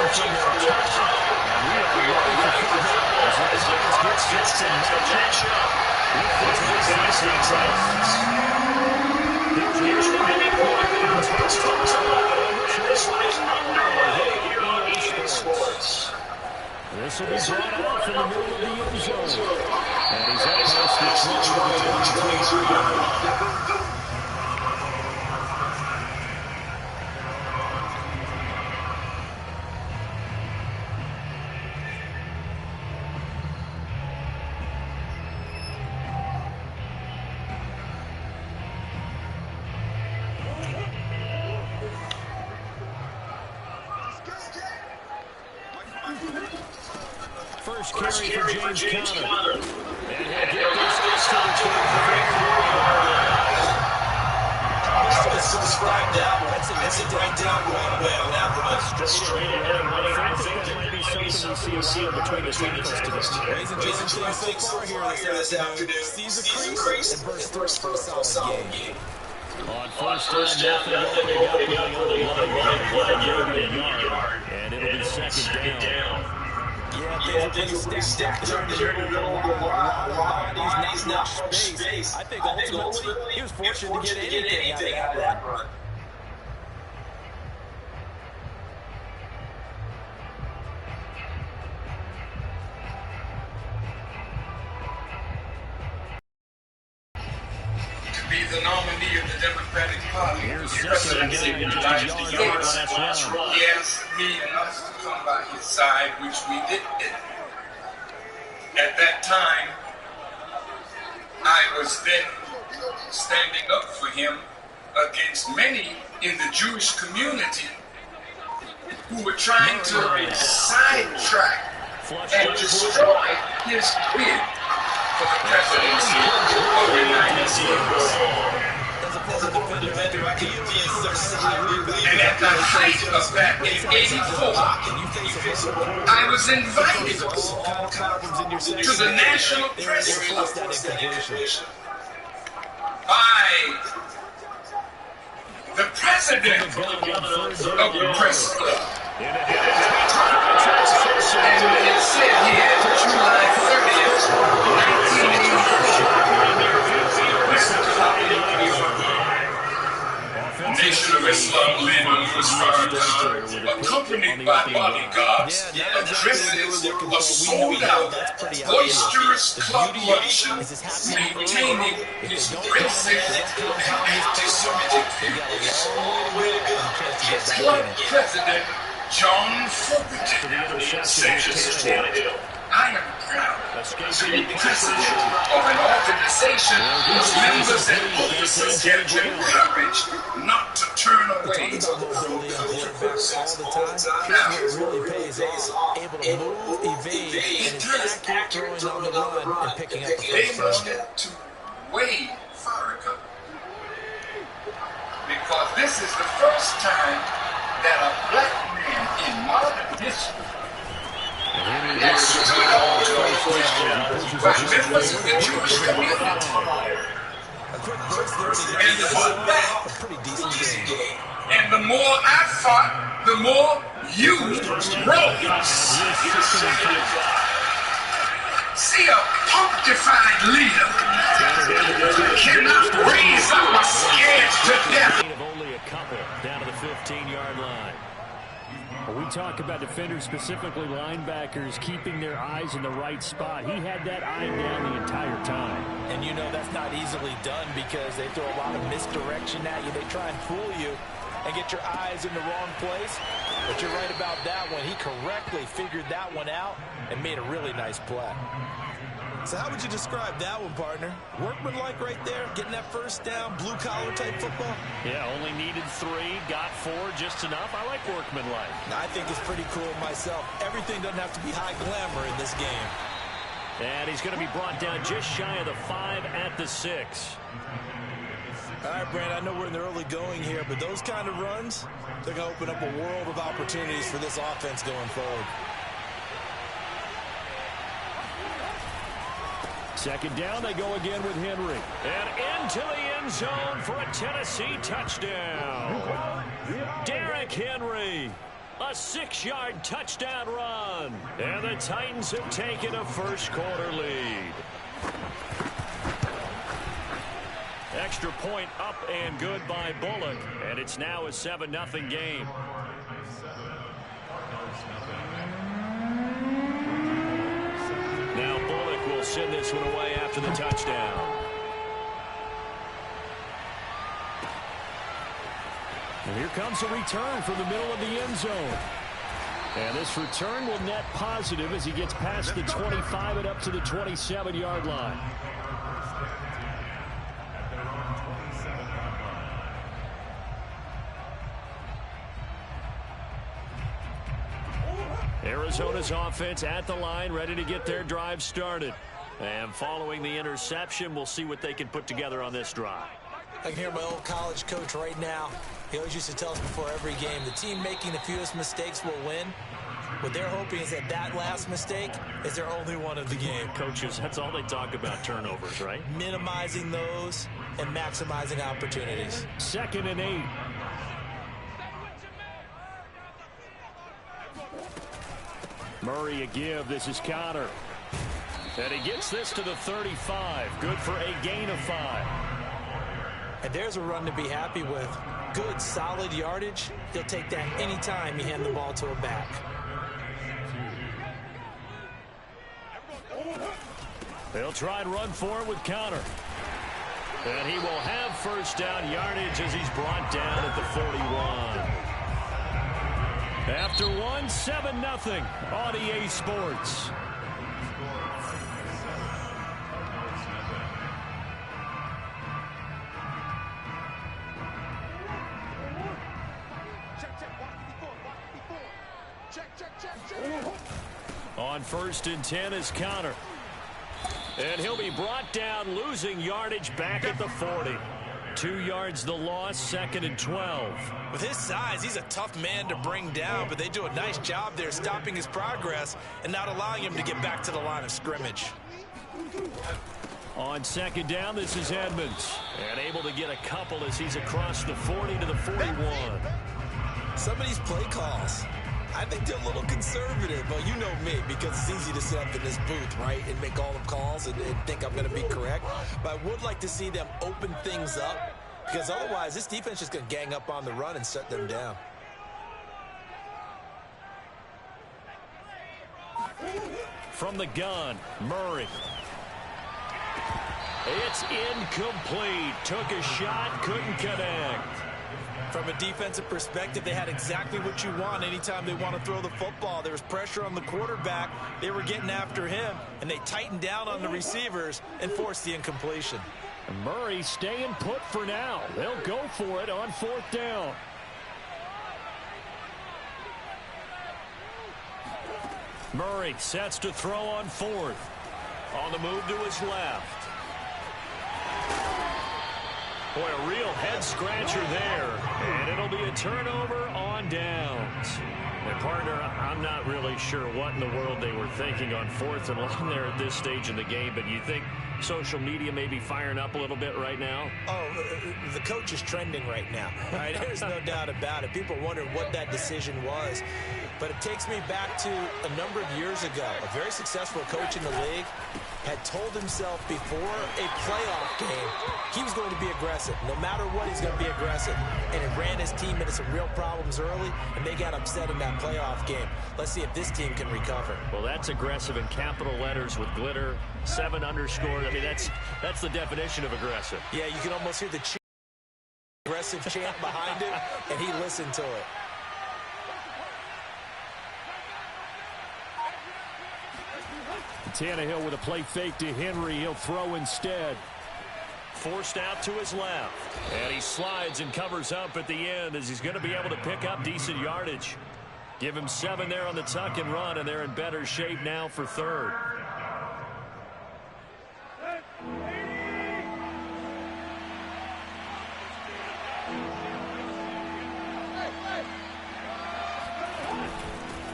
emerging from their attack. And we are ready for football as the Giants gets to match up with the Tennessee Titans. Here's your winning point for the first time and this one is underway here on EA Sports. This will be brought out from the middle of the end zone. And he's up past the 22. First carry for James Conner. And he'll get this to the 2. Let's describe that one. That's a breakdown going well. Now, straight ahead and running. I think that might be something we see between the tackles today. Ladies and gentlemen, so far here this afternoon, sees a crease and bursts through for a solid game. On first down, nothing opening up on the line, yard, and it'll be second down. Yeah, things will be stacked up there in the middle of the line. A lot of bodies, not much space. I think ultimately, he was fortunate to get anything out of that run. To be the nominee of the Democratic Party, Here's President of the United States, he asked me and us to come by his side, which we did. At that time, I was then standing up for him against many in the Jewish community who were trying to sidetrack and destroy his bid for the presidency of the United States. And at the height of that, in '84, I was invited to the National Press Club by the president of the press club. And it said here, July 30th, 1984. Nation of Islam men was Farrakhan, accompanied by bodyguards, addresses a sold-out, boisterous club luncheon, maintaining his racist and anti-Semitic views. Club president John Fogerty said this morning, I am proud to be president of an organization whose members and officers have been encouraged not to turn away from the now, it does accurate on the run and picking up the first down. They wanted to waive Farrakhan because this is the first time that a black man in modern history has stood on to a question by members of the Jewish community. And fought back. And the more I fought, the more you rose. See, a punctified leader cannot raise up a scared to death. Only a couple down to the 15-yard line. We talk about defenders, specifically linebackers, keeping their eyes in the right spot. He had that eye down the entire time. And you know that's not easily done because they throw a lot of misdirection at you. They try and fool you and get your eyes in the wrong place. But you're right about that one. He correctly figured that one out and made a really nice play. So how would you describe that one, partner? Workmanlike right there, getting that first down, blue-collar type football? Yeah, only needed 3, got 4, just enough. I like workmanlike. I think it's pretty cool myself. Everything doesn't have to be high glamour in this game. And he's going to be brought down just shy of the 5 at the 6. All right, Brand, I know we're in the early going here, but those kind of runs, they're going to open up a world of opportunities for this offense going forward. Second down, they go again with Henry. And into the end zone for a Tennessee touchdown. Derrick Henry. A 6-yard touchdown run. And the Titans have taken a first-quarter lead. Extra point up and good by Bullock. And it's now a 7-0 game. Now Bullock will send this one away after the touchdown. And here comes a return from the middle of the end zone. And this return will net positive as he gets past the 25 and up to the 27-yard line. Arizona's offense at the line, ready to get their drive started. And following the interception, we'll see what they can put together on this drive. I can hear my old college coach right now. He always used to tell us before every game, the team making the fewest mistakes will win. What they're hoping is that last mistake is their only one of the game. Coaches, that's all they talk about, turnovers, right? Minimizing those and maximizing opportunities. 2nd and 8. Murray a give. This is Connor. And he gets this to the 35. Good for a gain of 5. And there's a run to be happy with. Good, solid yardage. He'll take that anytime you hand the ball to a back. They'll try and run for it with Connor. And he will have first down yardage as he's brought down at the 41. After one, 7-0 on EA Sports. On 1st and 10 is Connor. And he'll be brought down, losing yardage back at the 40. 2 yards the loss, 2nd and 12. With his size, he's a tough man to bring down, but they do a nice job there stopping his progress and not allowing him to get back to the line of scrimmage. On 2nd down, this is Edmonds. And able to get a couple as he's across the 40 to the 41. Some of these play calls, I think they're a little conservative, but you know me, because it's easy to sit up in this booth, right, and make all the calls and think I'm going to be correct. But I would like to see them open things up, because otherwise this defense is going to gang up on the run and shut them down. From the gun, Murray. It's incomplete. Took a shot, couldn't connect. From a defensive perspective, they had exactly what you want anytime they want to throw the football. There was pressure on the quarterback. They were getting after him, and they tightened down on the receivers and forced the incompletion. Murray staying put for now. They'll go for it on 4th down. Murray sets to throw on 4th. On the move to his left. Boy, a real head-scratcher there. And it'll be a turnover on downs. And, partner, I'm not really sure what in the world they were thinking on 4th and long there at this stage in the game, but you think social media may be firing up a little bit right now? Oh, the coach is trending right now. Right? There's no doubt about it. People wonder what that decision was. But it takes me back to a number of years ago. A very successful coach in the league had told himself before a playoff game he was going to be aggressive. No matter what, he's going to be aggressive. And it ran his team into some real problems early, and they got upset in that playoff game. Let's see if this team can recover. Well, that's aggressive in capital letters with glitter, 7 underscored. I mean, that's the definition of aggressive. Yeah, you can almost hear the aggressive chant behind it, and he listened to it. Tannehill with a play fake to Henry. He'll throw instead. Forced out to his left. And he slides and covers up at the end as he's going to be able to pick up decent yardage. Give him 7 there on the tuck and run, and they're in better shape now for 3rd.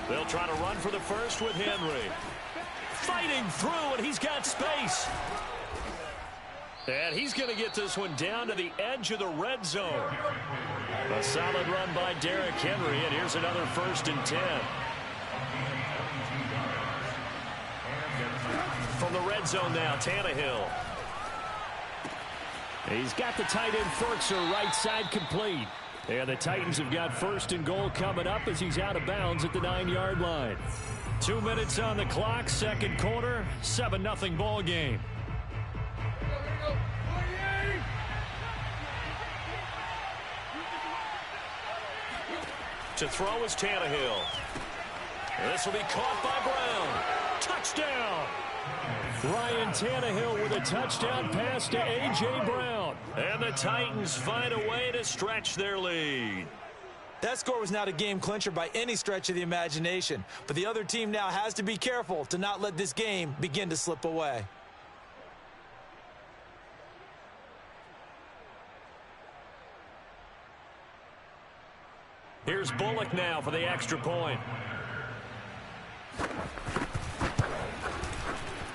They'll try to run for the first with Henry. Fighting through, and he's got space. And he's going to get this one down to the edge of the red zone. A solid run by Derrick Henry, and here's another 1st and 10. From the red zone now, Tannehill. He's got the tight end Ferkser right side complete. And the Titans have got 1st and goal coming up as he's out of bounds at the 9-yard line. 2 minutes on the clock, second quarter, 7-0 ball game. To throw is Tannehill. This will be caught by Brown. Touchdown! Ryan Tannehill with a touchdown pass to A.J. Brown. And the Titans find a way to stretch their lead. That score was not a game clincher by any stretch of the imagination. But the other team now has to be careful to not let this game begin to slip away. Here's Bullock now for the extra point.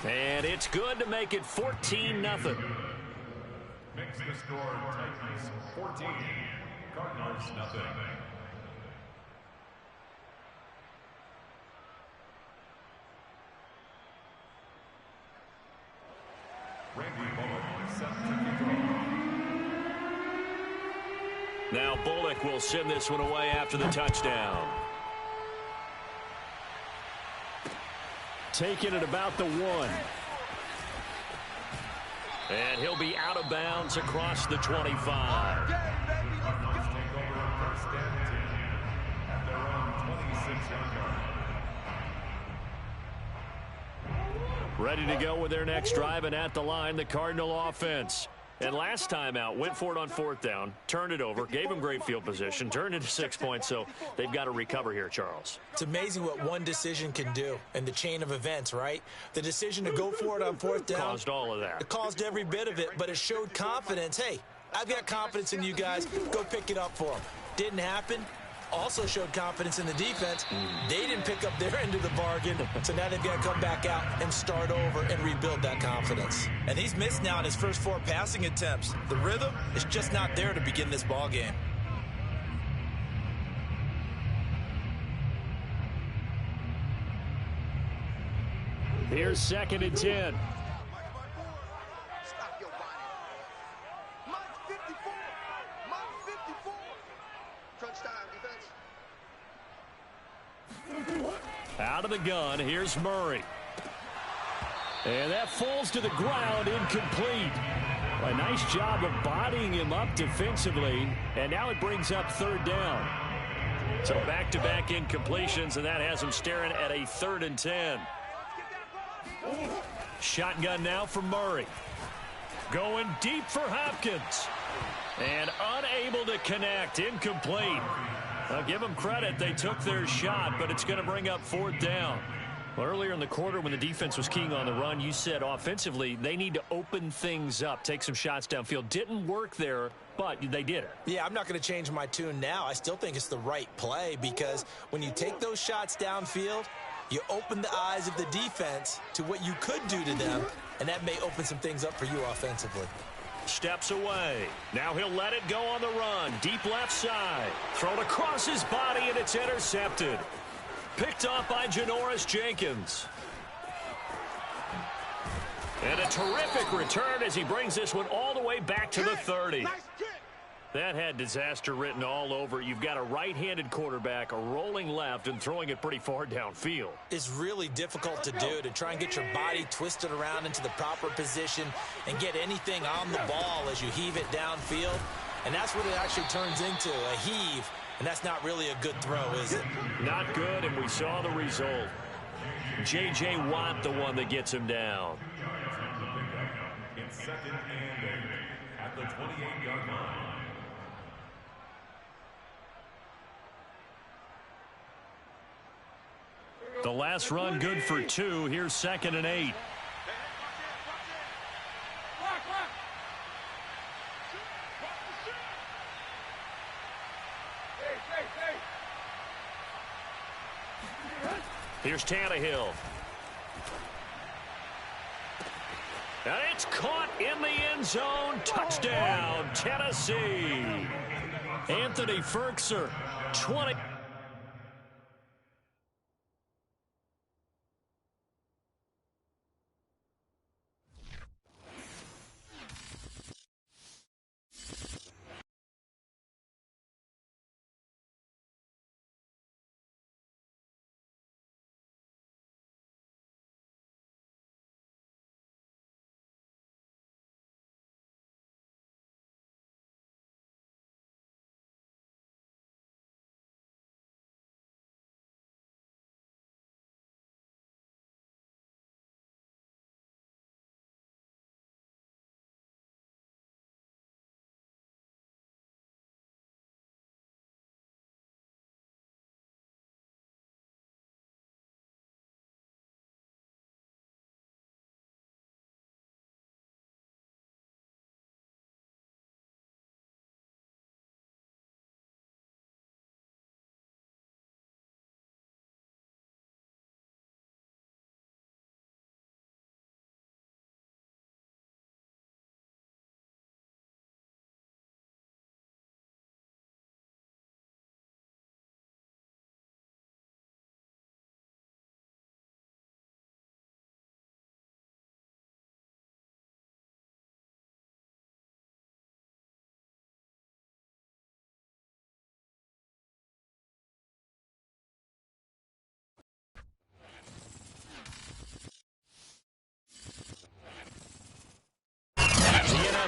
And it's good to make it 14-0. Makes the score Titans 14, Cardinals nothing. Randy Bullock set to kick off. Now Bullock will send this one away after the touchdown. Taking it about the 1. And he'll be out of bounds across the 25. Cardinals take over 1st and 10 at their own 26-yard line. Ready to go with their next drive, and at the line, the Cardinal offense. And last time out, went for it on 4th down, turned it over, gave them great field position, turned into 6 points, so they've got to recover here, Charles. It's amazing what one decision can do in the chain of events, right? The decision to go for it on 4th down. Caused all of that. It caused every bit of it, but it showed confidence. Hey, I've got confidence in you guys. Go pick it up for them. Didn't happen. Also showed confidence in the defense. They didn't pick up their end of the bargain, so now they've got to come back out and start over and rebuild that confidence. And he's missed now in his first 4 passing attempts. The rhythm is just not there to begin this ball game. Here's 2nd and 10. Out of the gun, here's Murray. And that falls to the ground, incomplete. A nice job of bodying him up defensively, and now it brings up 3rd down. So back-to-back incompletions, and that has him staring at a 3rd and 10. Shotgun now for Murray. Going deep for Hopkins. And unable to connect, incomplete. I'll give them credit. They took their shot, but it's going to bring up 4th down. Well, earlier in the quarter when the defense was keying on the run, you said offensively they need to open things up, take some shots downfield. Didn't work there, but they did it. Yeah, I'm not going to change my tune now. I still think it's the right play because when you take those shots downfield, you open the eyes of the defense to what you could do to them, and that may open some things up for you offensively. Steps away. Now he'll let it go on the run. Deep left side. Thrown across his body, and it's intercepted. Picked off by Janoris Jenkins. And a terrific return as he brings this one all the way back to the 30. That had disaster written all over it. You've got a right-handed quarterback rolling left and throwing it pretty far downfield. It's really difficult to do, to try and get your body twisted around into the proper position and get anything on the ball as you heave it downfield. And that's what it actually turns into, a heave. And that's not really a good throw, is it? Not good, and we saw the result. J.J. Watt, the one that gets him down. It's 2nd and 8 at the 28-yard line. The last run good for 2. Here's 2nd and 8. Here's Tannehill. And it's caught in the end zone. Touchdown, Tennessee. Anthony Ferkser, 20.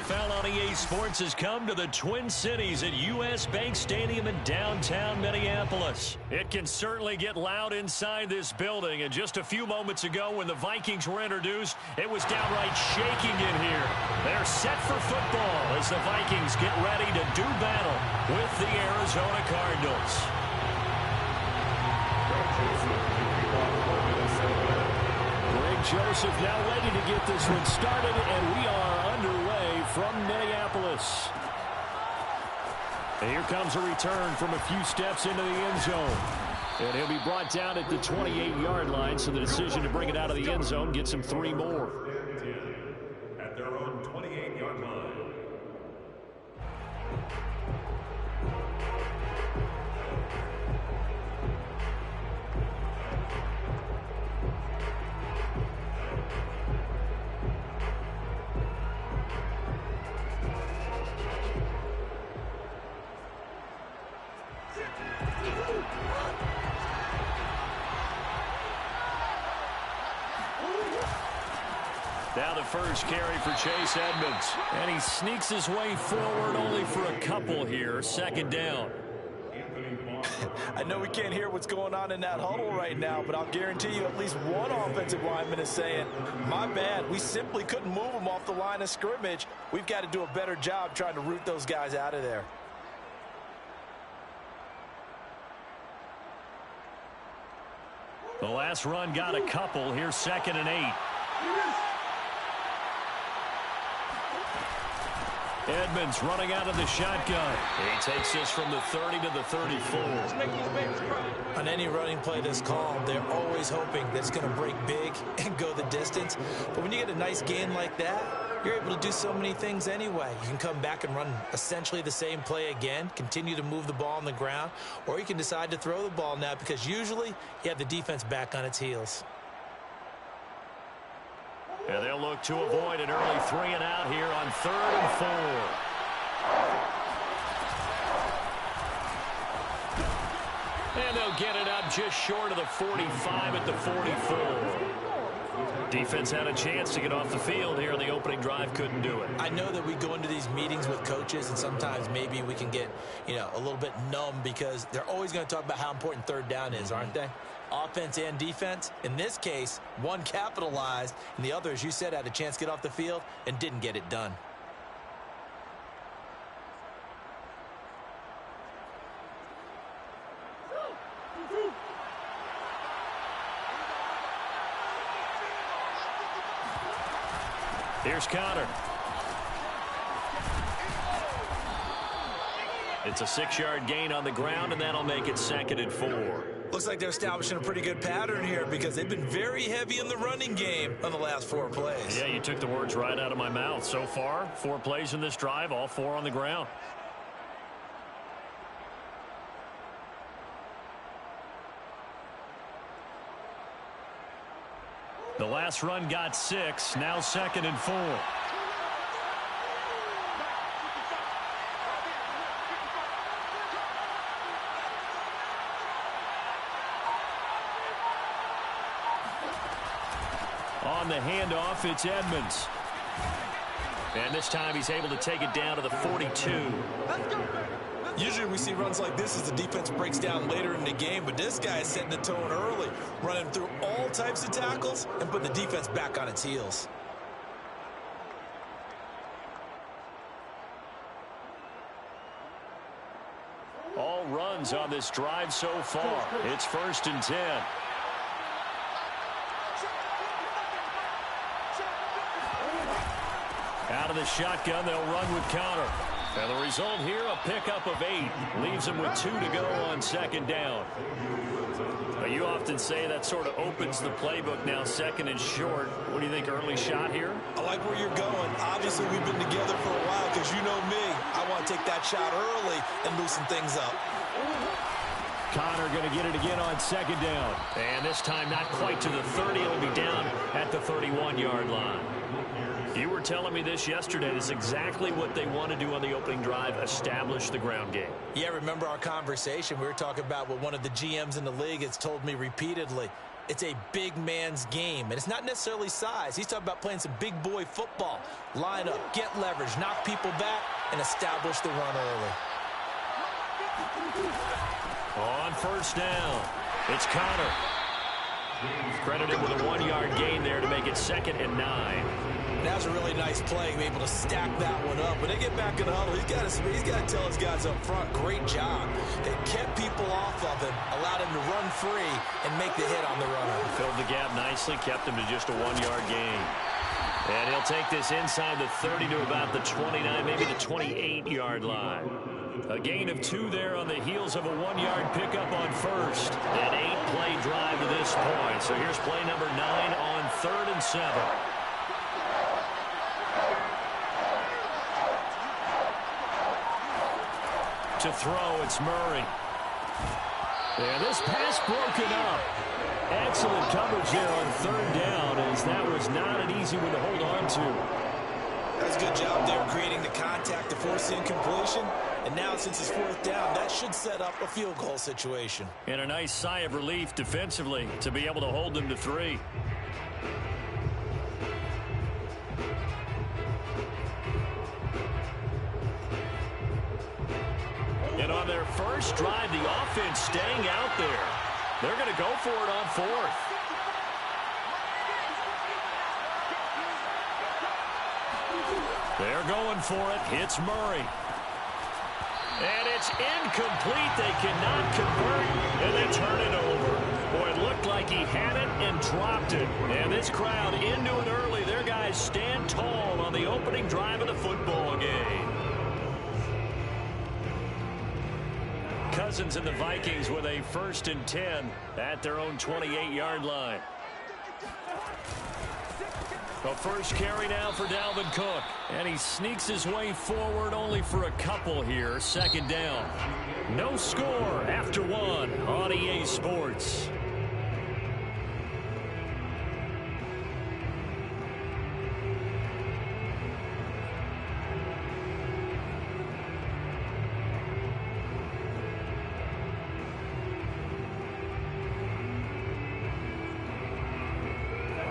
NFL on EA Sports has come to the Twin Cities at U.S. Bank Stadium in downtown Minneapolis. It can certainly get loud inside this building, and just a few moments ago when the Vikings were introduced, it was downright shaking in here. They're set for football as the Vikings get ready to do battle with the Arizona Cardinals. Greg Joseph now ready to get this one started, and we are underway from Minneapolis. And here comes a return from a few steps into the end zone. And he'll be brought down at the 28-yard line, so the decision to bring it out of the end zone gets him 3 more. At their own 28-yard line. Now the first carry for Chase Edmonds. And he sneaks his way forward only for a couple here. 2nd down. I know we can't hear what's going on in that huddle right now, but I'll guarantee you at least one offensive lineman is saying, my bad, we simply couldn't move them off the line of scrimmage. We've got to do a better job trying to root those guys out of there. The last run got a couple. Here's 2nd and 8. Edmonds running out of the shotgun. He takes this from the 30 to the 34. On any running play this calm, they're always hoping that it's going to break big and go the distance. But when you get a nice gain like that, you're able to do so many things anyway. You can come back and run essentially the same play again, continue to move the ball on the ground, or you can decide to throw the ball now because usually you have the defense back on its heels. And they'll look to avoid an early 3 and out here on 3rd and 4. And they'll get it up just short of the 45 at the 44. Defense had a chance to get off the field here on the opening drive, couldn't do it. I know that we go into these meetings with coaches, and sometimes maybe we can get, a little bit numb because they're always going to talk about how important 3rd down is, aren't they? Offense and defense. In this case, one capitalized, and the other, as you said, had a chance to get off the field and didn't get it done. Here's Connor. It's a 6-yard gain on the ground, and that'll make it 2nd and 4. Looks like they're establishing a pretty good pattern here because they've been very heavy in the running game on the last 4 plays. Yeah, you took the words right out of my mouth. So far, 4 plays in this drive, all 4 on the ground. The last run got 6. Now 2nd and 4. On the handoff, it's Edmonds. And this time he's able to take it down to the 42. Usually we see runs like this as the defense breaks down later in the game, but this guy is setting the tone early, running through all types of tackles and putting the defense back on its heels. All runs on this drive so far. It's 1st and 10. Out of the shotgun, they'll run with Connor. And the result here, a pickup of 8. Leaves them with 2 to go on 2nd down. You often say that sort of opens the playbook now, 2nd and short. What do you think, early shot here? I like where you're going. Obviously, we've been together for a while because you know me. I want to take that shot early and loosen things up. Connor going to get it again on 2nd down. And this time not quite to the 30. It'll be down at the 31-yard line. You were telling me this yesterday. This is exactly what they want to do on the opening drive, establish the ground game. Yeah, remember our conversation? We were talking about what one of the GMs in the league has told me repeatedly. It's a big man's game, and it's not necessarily size. He's talking about playing some big boy football. Line up, get leverage, knock people back, and establish the run early. On 1st down, it's Connor. Credited with a 1-yard gain there to make it 2nd and 9. That was a really nice play, able to stack that one up. When they get back in the huddle, he's got to tell his guys up front, great job. They kept people off of him, allowed him to run free and make the hit on the runner. Filled the gap nicely, kept him to just a 1-yard gain. And he'll take this inside the 30 to about the 29, maybe the 28-yard line. A gain of 2 there on the heels of a 1-yard pickup on 1st. An 8-play drive to this point. So here's play number 9 on 3rd and 7. To throw, it's Murray. And this pass broken up. Excellent coverage there on 3rd down, as that was not an easy one to hold on to. That was a good job there creating the contact to force the incompletion. And now, since it's 4th down, that should set up a field goal situation. And a nice sigh of relief defensively to be able to hold them to 3. And on their first drive, the offense staying out there. They're going to go for it on 4th. They're going for it. It's Murray. And it's incomplete. They cannot convert, and they turn it over. Boy, it looked like he had it and dropped it. And this crowd into it early. Their guys stand tall on the opening drive of the football game. Cousins and the Vikings with a 1st and 10 at their own 28-yard line. The first carry now for Dalvin Cook. And he sneaks his way forward only for a couple here. 2nd down. No score after 1 on EA Sports.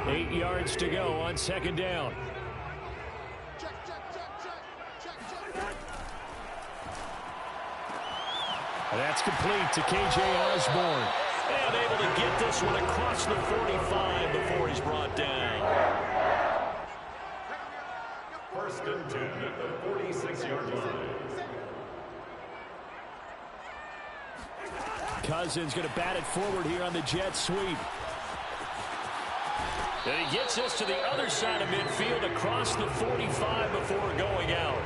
Eight yards to go on 2nd down. That's complete to K.J. Osborne. And able to get this one across the 45 before he's brought down. 1st and 10 at the 46-yard line. Cousins going to bat it forward here on the jet sweep. And he gets this to the other side of midfield across the 45 before going out.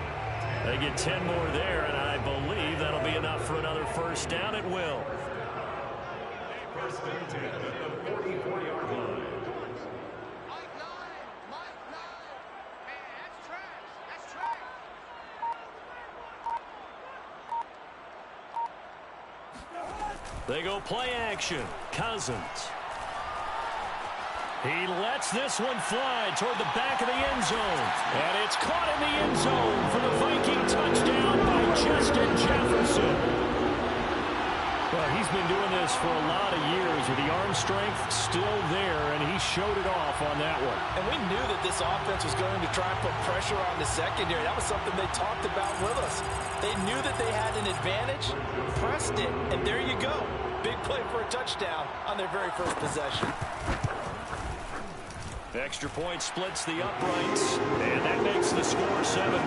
They get 10 more there, and I believe that'll be enough for another 1st down. It will. 1st and 10 at the 44-yard line. They go play action. Cousins. He lets this one fly toward the back of the end zone. And it's caught in the end zone for the Viking touchdown by Justin Jefferson. Well, he's been doing this for a lot of years with the arm strength still there, and he showed it off on that one. And we knew that this offense was going to try and put pressure on the secondary. That was something they talked about with us. They knew that they had an advantage, pressed it, and there you go. Big play for a touchdown on their very first possession. Extra point splits the uprights, and that makes the score 7-0.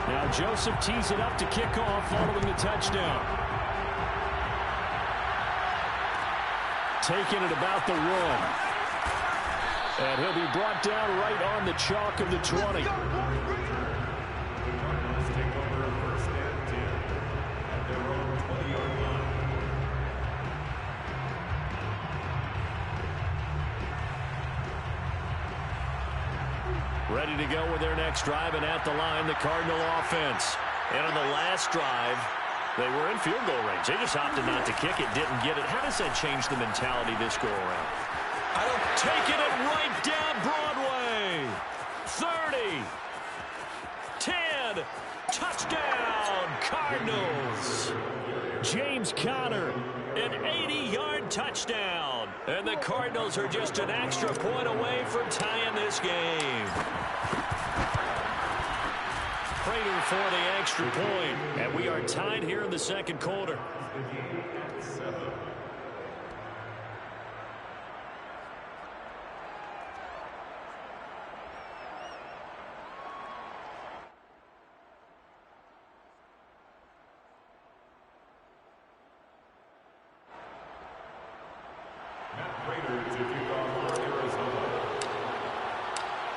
Now Joseph tees it up to kick off following the touchdown. Taking it about the 1. And he'll be brought down right on the chalk of the 20. Take over first and 10 at their own 20-yard line. Ready to go with their next drive, and at the line, the Cardinal offense. And on the last drive, they were in field goal range. They just opted not to kick it, didn't get it. How does that change the mentality this go-around? Taking it right down Broadway. 30. 10. Touchdown, Cardinals. James Conner, an 80-yard touchdown. And the Cardinals are just an extra point away from tying this game. Prater for the extra point. And we are tied here in the second quarter.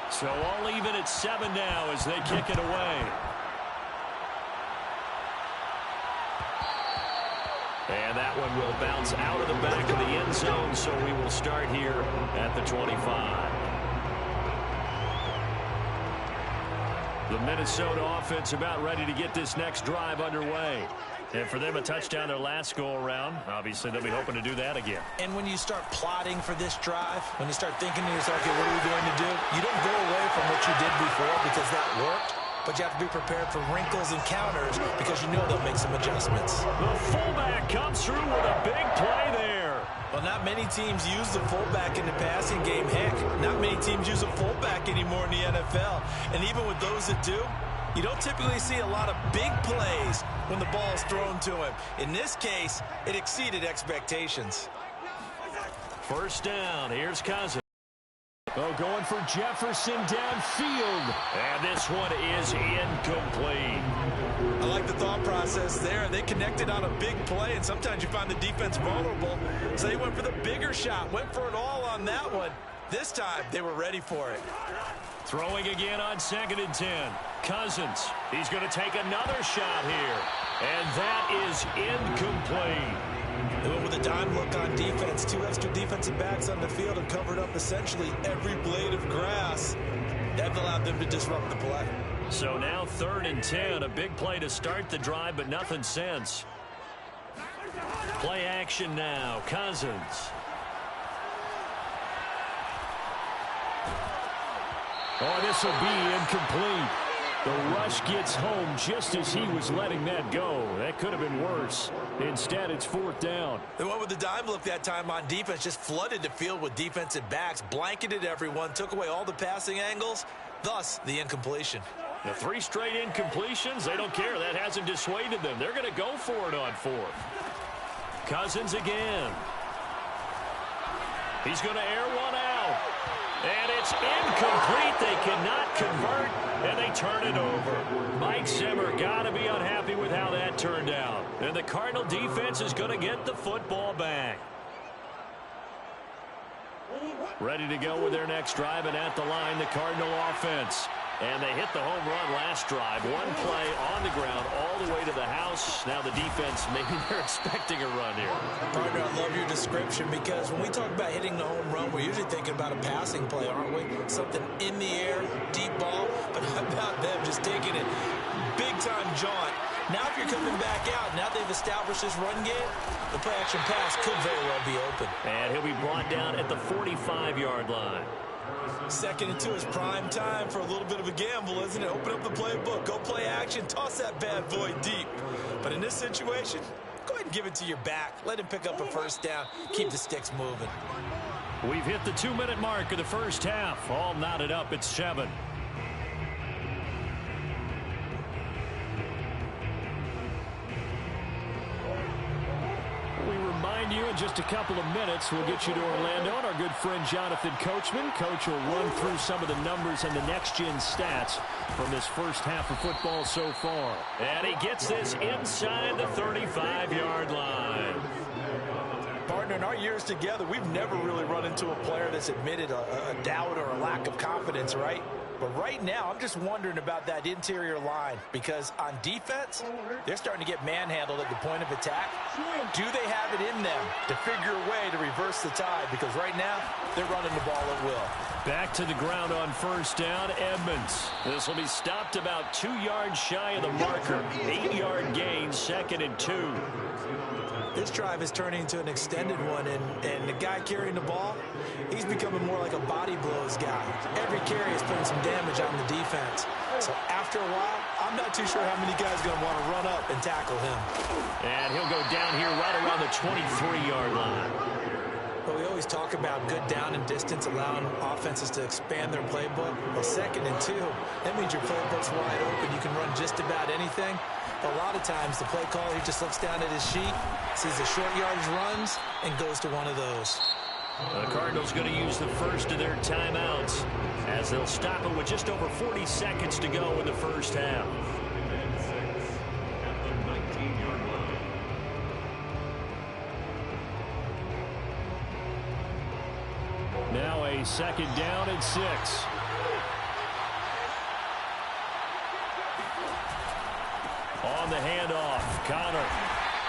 So all even at 7 now as they kick it away. And that one will bounce out of the back of the end zone, so we will start here at the 25. The Minnesota offense about ready to get this next drive underway. And for them, a touchdown their last go-around. Obviously, they'll be hoping to do that again. And when you start plotting for this drive, when you start thinking to yourself, okay, what are we going to do? You don't go away from what you did before because that worked, but you have to be prepared for wrinkles and counters because you know they'll make some adjustments. The fullback comes through with a big play there. Well, not many teams use the fullback in the passing game. Heck, not many teams use a fullback anymore in the NFL. And even with those that do, you don't typically see a lot of big plays when the ball is thrown to him. In this case, it exceeded expectations. First down, here's Cousins. Oh, going for Jefferson downfield. And this one is incomplete. I like the thought process there. They connected on a big play, and sometimes you find the defense vulnerable. So they went for the bigger shot, went for it all on that one. This time, they were ready for it. Throwing again on 2nd and 10. Cousins, he's going to take another shot here. And that is incomplete. They went with a dime look on defense. 2 extra defensive backs on the field and covered up essentially every blade of grass. That allowed them to disrupt the play. So now 3rd and 10. A big play to start the drive, but nothing since. Play action now. Cousins. Oh, this will be incomplete. The rush gets home just as he was letting that go. That could have been worse. Instead, it's 4th down. They went with the dime look that time on defense, just flooded the field with defensive backs, blanketed everyone, took away all the passing angles, thus the incompletion. The 3 straight incompletions, they don't care. That hasn't dissuaded them. They're going to go for it on 4th. Cousins again. He's going to air one out. And it's incomplete. They cannot convert, and they turn it over. Mike Zimmer got to be unhappy with how that turned out. And the Cardinal defense is going to get the football back. Ready to go with their next drive, and at the line, the Cardinal offense. And they hit the home run last drive. One play on the ground all the way to the house. Now the defense, maybe they're expecting a run here. Partner, I love your description because when we talk about hitting the home run, we're usually thinking about a passing play, aren't we? Something in the air, deep ball. But how about them just taking it big-time jaunt? Now if you're coming back out, now they've established this run game, the play-action pass could very well be open. And he'll be brought down at the 45-yard line. 2nd and 2 is prime time for a little bit of a gamble, isn't it? Open up the playbook, go play action, toss that bad boy deep. But in this situation, go ahead and give it to your back. Let him pick up a first down, keep the sticks moving. We've hit the 2-minute mark of the first half. All knotted up at 7. You in just a couple of minutes. We'll get you to Orlando and our good friend Jonathan Coachman. Coach will run through some of the numbers and the next-gen stats from this first half of football so far. And he gets this inside the 35-yard line. Partner, in our years together, we've never really run into a player that's admitted a doubt or a lack of confidence, right? But right now, I'm just wondering about that interior line because on defense, they're starting to get manhandled at the point of attack. Do they have it in them to figure a way to reverse the tide? Because right now, they're running the ball at will. Back to the ground on first down, Edmonds. This will be stopped about 2 yards shy of the marker. 8-yard gain, 2nd and 2. This drive is turning into an extended one, and the guy carrying the ball, he's becoming more like a body blows guy. Every carry is putting some damage on the defense. So after a while, I'm not too sure how many guys are going to want to run up and tackle him. And he'll go down here right around the 23-yard line. But we always talk about good down and distance, allowing offenses to expand their playbook. Well, 2nd and 2, that means your playbook's wide open. You can run just about anything. A lot of times, the play caller, he just looks down at his sheet, sees the short yardage runs, and goes to one of those. The Cardinals going to use the first of their timeouts as they'll stop it with just over 40 seconds to go in the first half. Now a 2nd down and 6. On the handoff, Connor.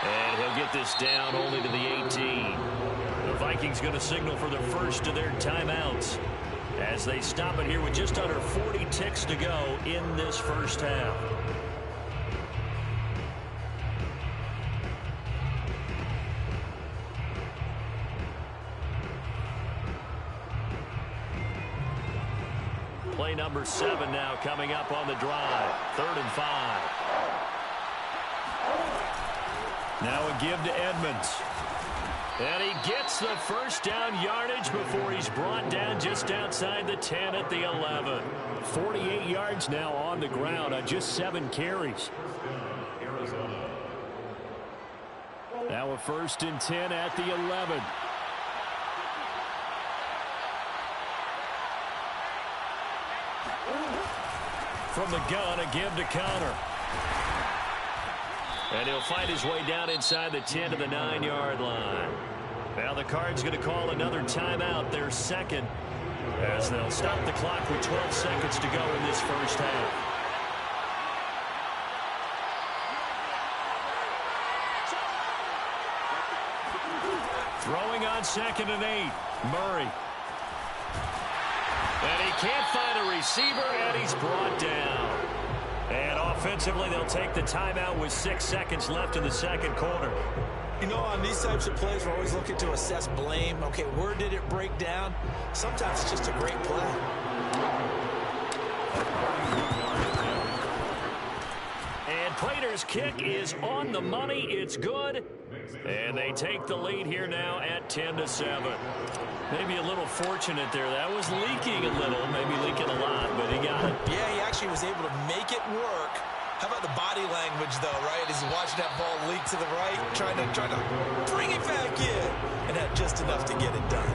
And he'll get this down only to the 18. The Vikings going to signal for the first of their timeouts as they stop it here with just under 40 ticks to go in this first half. Play number 7 now coming up on the drive. 3rd and 5. Now a give to Edmonds. And he gets the first down yardage before he's brought down just outside the 10 at the 11. 48 yards now on the ground on just 7 carries. Now a 1st and 10 at the 11. From the gun, a give to Connor. And he'll find his way down inside the 10 to the 9-yard line. Now the Cards going to call another timeout, their 2nd, as they'll stop the clock with 12 seconds to go in this first half. Throwing on 2nd and 8, Murray. And he can't find a receiver, and he's brought down. And offensively, they'll take the timeout with 6 seconds left in the 2nd quarter. You know, on these types of plays, we're always looking to assess blame. Okay, where did it break down? Sometimes it's just a great play. And Prater's kick is on the money. It's good. And they take the lead here now at 10-7. Maybe a little fortunate there. That was leaking a little, maybe leaking a lot, but he got it. Yeah, he actually was able to make it work. How about the body language, though, right? As he's watching that ball leak to the right, trying to bring it back in, and had just enough to get it done.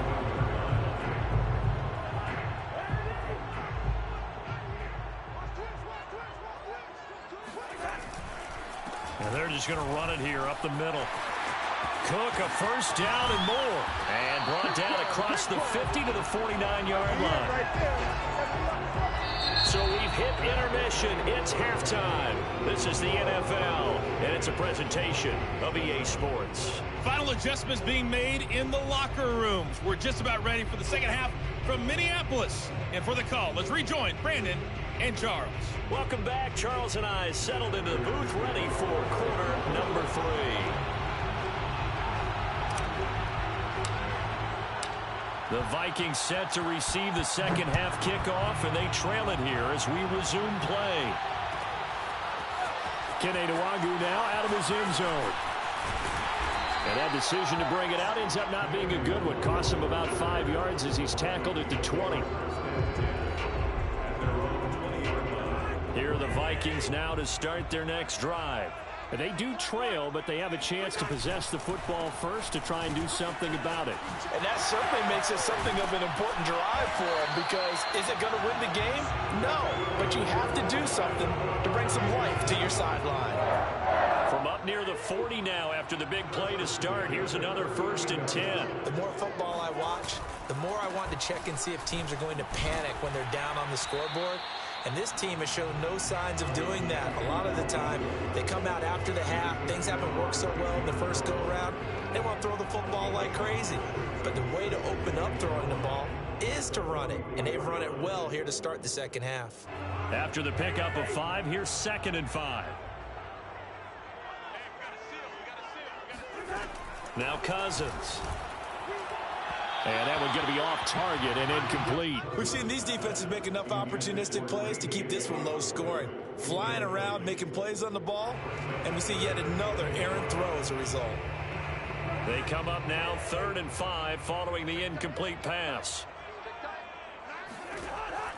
And they're just going to run it here up the middle. Cook, a first down and more. And brought down across the 50 to the 49-yard line. So we've hit intermission. It's halftime. This is the NFL, and it's a presentation of EA Sports. Final adjustments being made in the locker rooms. We're just about ready for the second half from Minneapolis. And for the call, let's rejoin Brandon and Charles. Welcome back. Charles and I settled into the booth, ready for quarter number 3. The Vikings set to receive the second half kickoff, and they trail it here as we resume play. Kene Nwangwu now out of his end zone. And that decision to bring it out ends up not being a good one. Costs him about 5 yards as he's tackled at the 20. Here are the Vikings now to start their next drive. They do trail, but they have a chance to possess the football first to try and do something about it. And that certainly makes it something of an important drive for them, because is it going to win the game? No, but you have to do something to bring some life to your sideline. From up near the 40 now after the big play to start, here's another 1st and 10. The more football I watch, the more I want to check and see if teams are going to panic when they're down on the scoreboard. And this team has shown no signs of doing that. A lot of the time, they come out after the half. Things haven't worked so well in the first go-around. They want to throw the football like crazy. But the way to open up throwing the ball is to run it. And they've run it well here to start the second half. After the pickup of 5, here's 2nd and 5. Now Cousins. And that one's going to be off target and incomplete. We've seen these defenses make enough opportunistic plays to keep this one low scoring. Flying around, making plays on the ball, and we see yet another errant throw as a result. They come up now 3rd and 5 following the incomplete pass.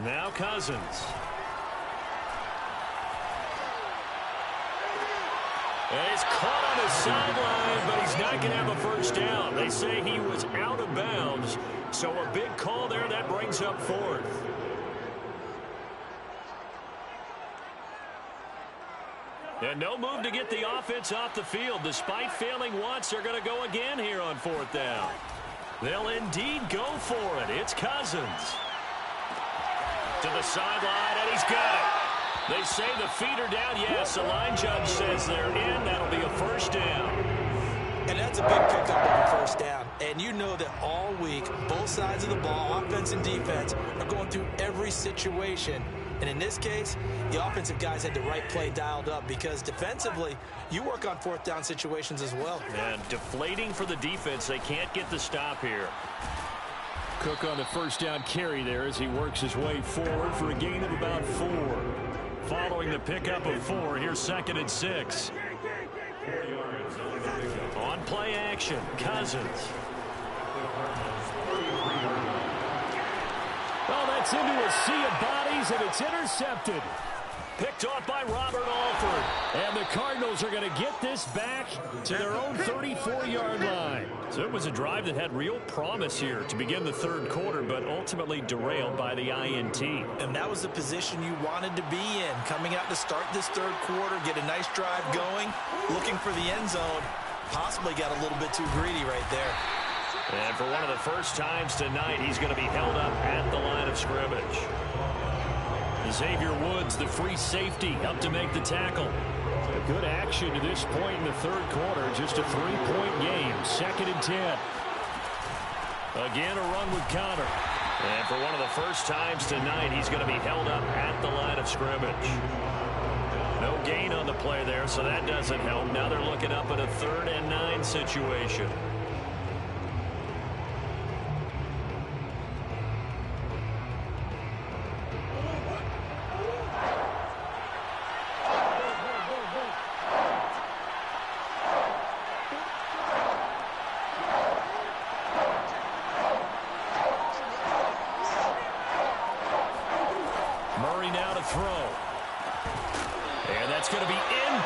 Now Cousins. And he's caught on his sideline, but he's not going to have a first down. They say he was out of bounds, so a big call there. That brings up 4th. And no move to get the offense off the field. Despite failing once, they're going to go again here on 4th down. They'll indeed go for it. It's Cousins. To the sideline, and he's got it. They say the feet are down. Yes, the line judge says they're in. That'll be a first down. And that's a big pickup of a first down. And you know that all week, both sides of the ball, offense and defense, are going through every situation. And in this case, the offensive guys had the right play dialed up, because defensively, you work on 4th down situations as well. And deflating for the defense. They can't get the stop here. Cook on the first down carry there as he works his way forward for a gain of about 4. Following the pickup of 4, here's 2nd and 6. On play action, Cousins. Well, that's into a sea of bodies, and it's intercepted. Picked off by Robert Alford. And the Cardinals are going to get this back to their own 34-yard line. So it was a drive that had real promise here to begin the 3rd quarter, but ultimately derailed by the INT. And that was the position you wanted to be in. Coming out to start this 3rd quarter, get a nice drive going, looking for the end zone. Possibly got a little bit too greedy right there. And for one of the first times tonight, he's going to be held up at the line of scrimmage. Xavier Woods, the free safety, up to make the tackle. A good action to this point in the 3rd quarter. Just a 3-point game. 2nd and 10. Again, a run with Connor. And for one of the first times tonight, he's going to be held up at the line of scrimmage. No gain on the play there, so that doesn't help. Now they're looking up at a 3rd and 9 situation.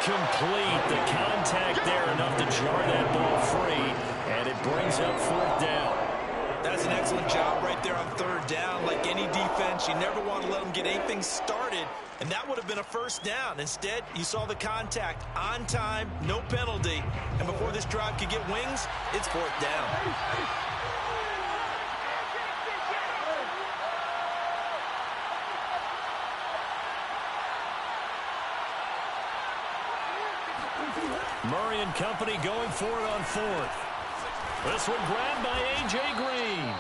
Incomplete. The contact there enough to jar that ball free, and it brings up 4th down. That's an excellent job right there on 3rd down. Like any defense, you never want to let them get anything started, and that would have been a first down. Instead, you saw the contact on time, no penalty, and before this drive could get wings, it's 4th down. Murray and company going for it on fourth. This one grabbed by A.J. Green.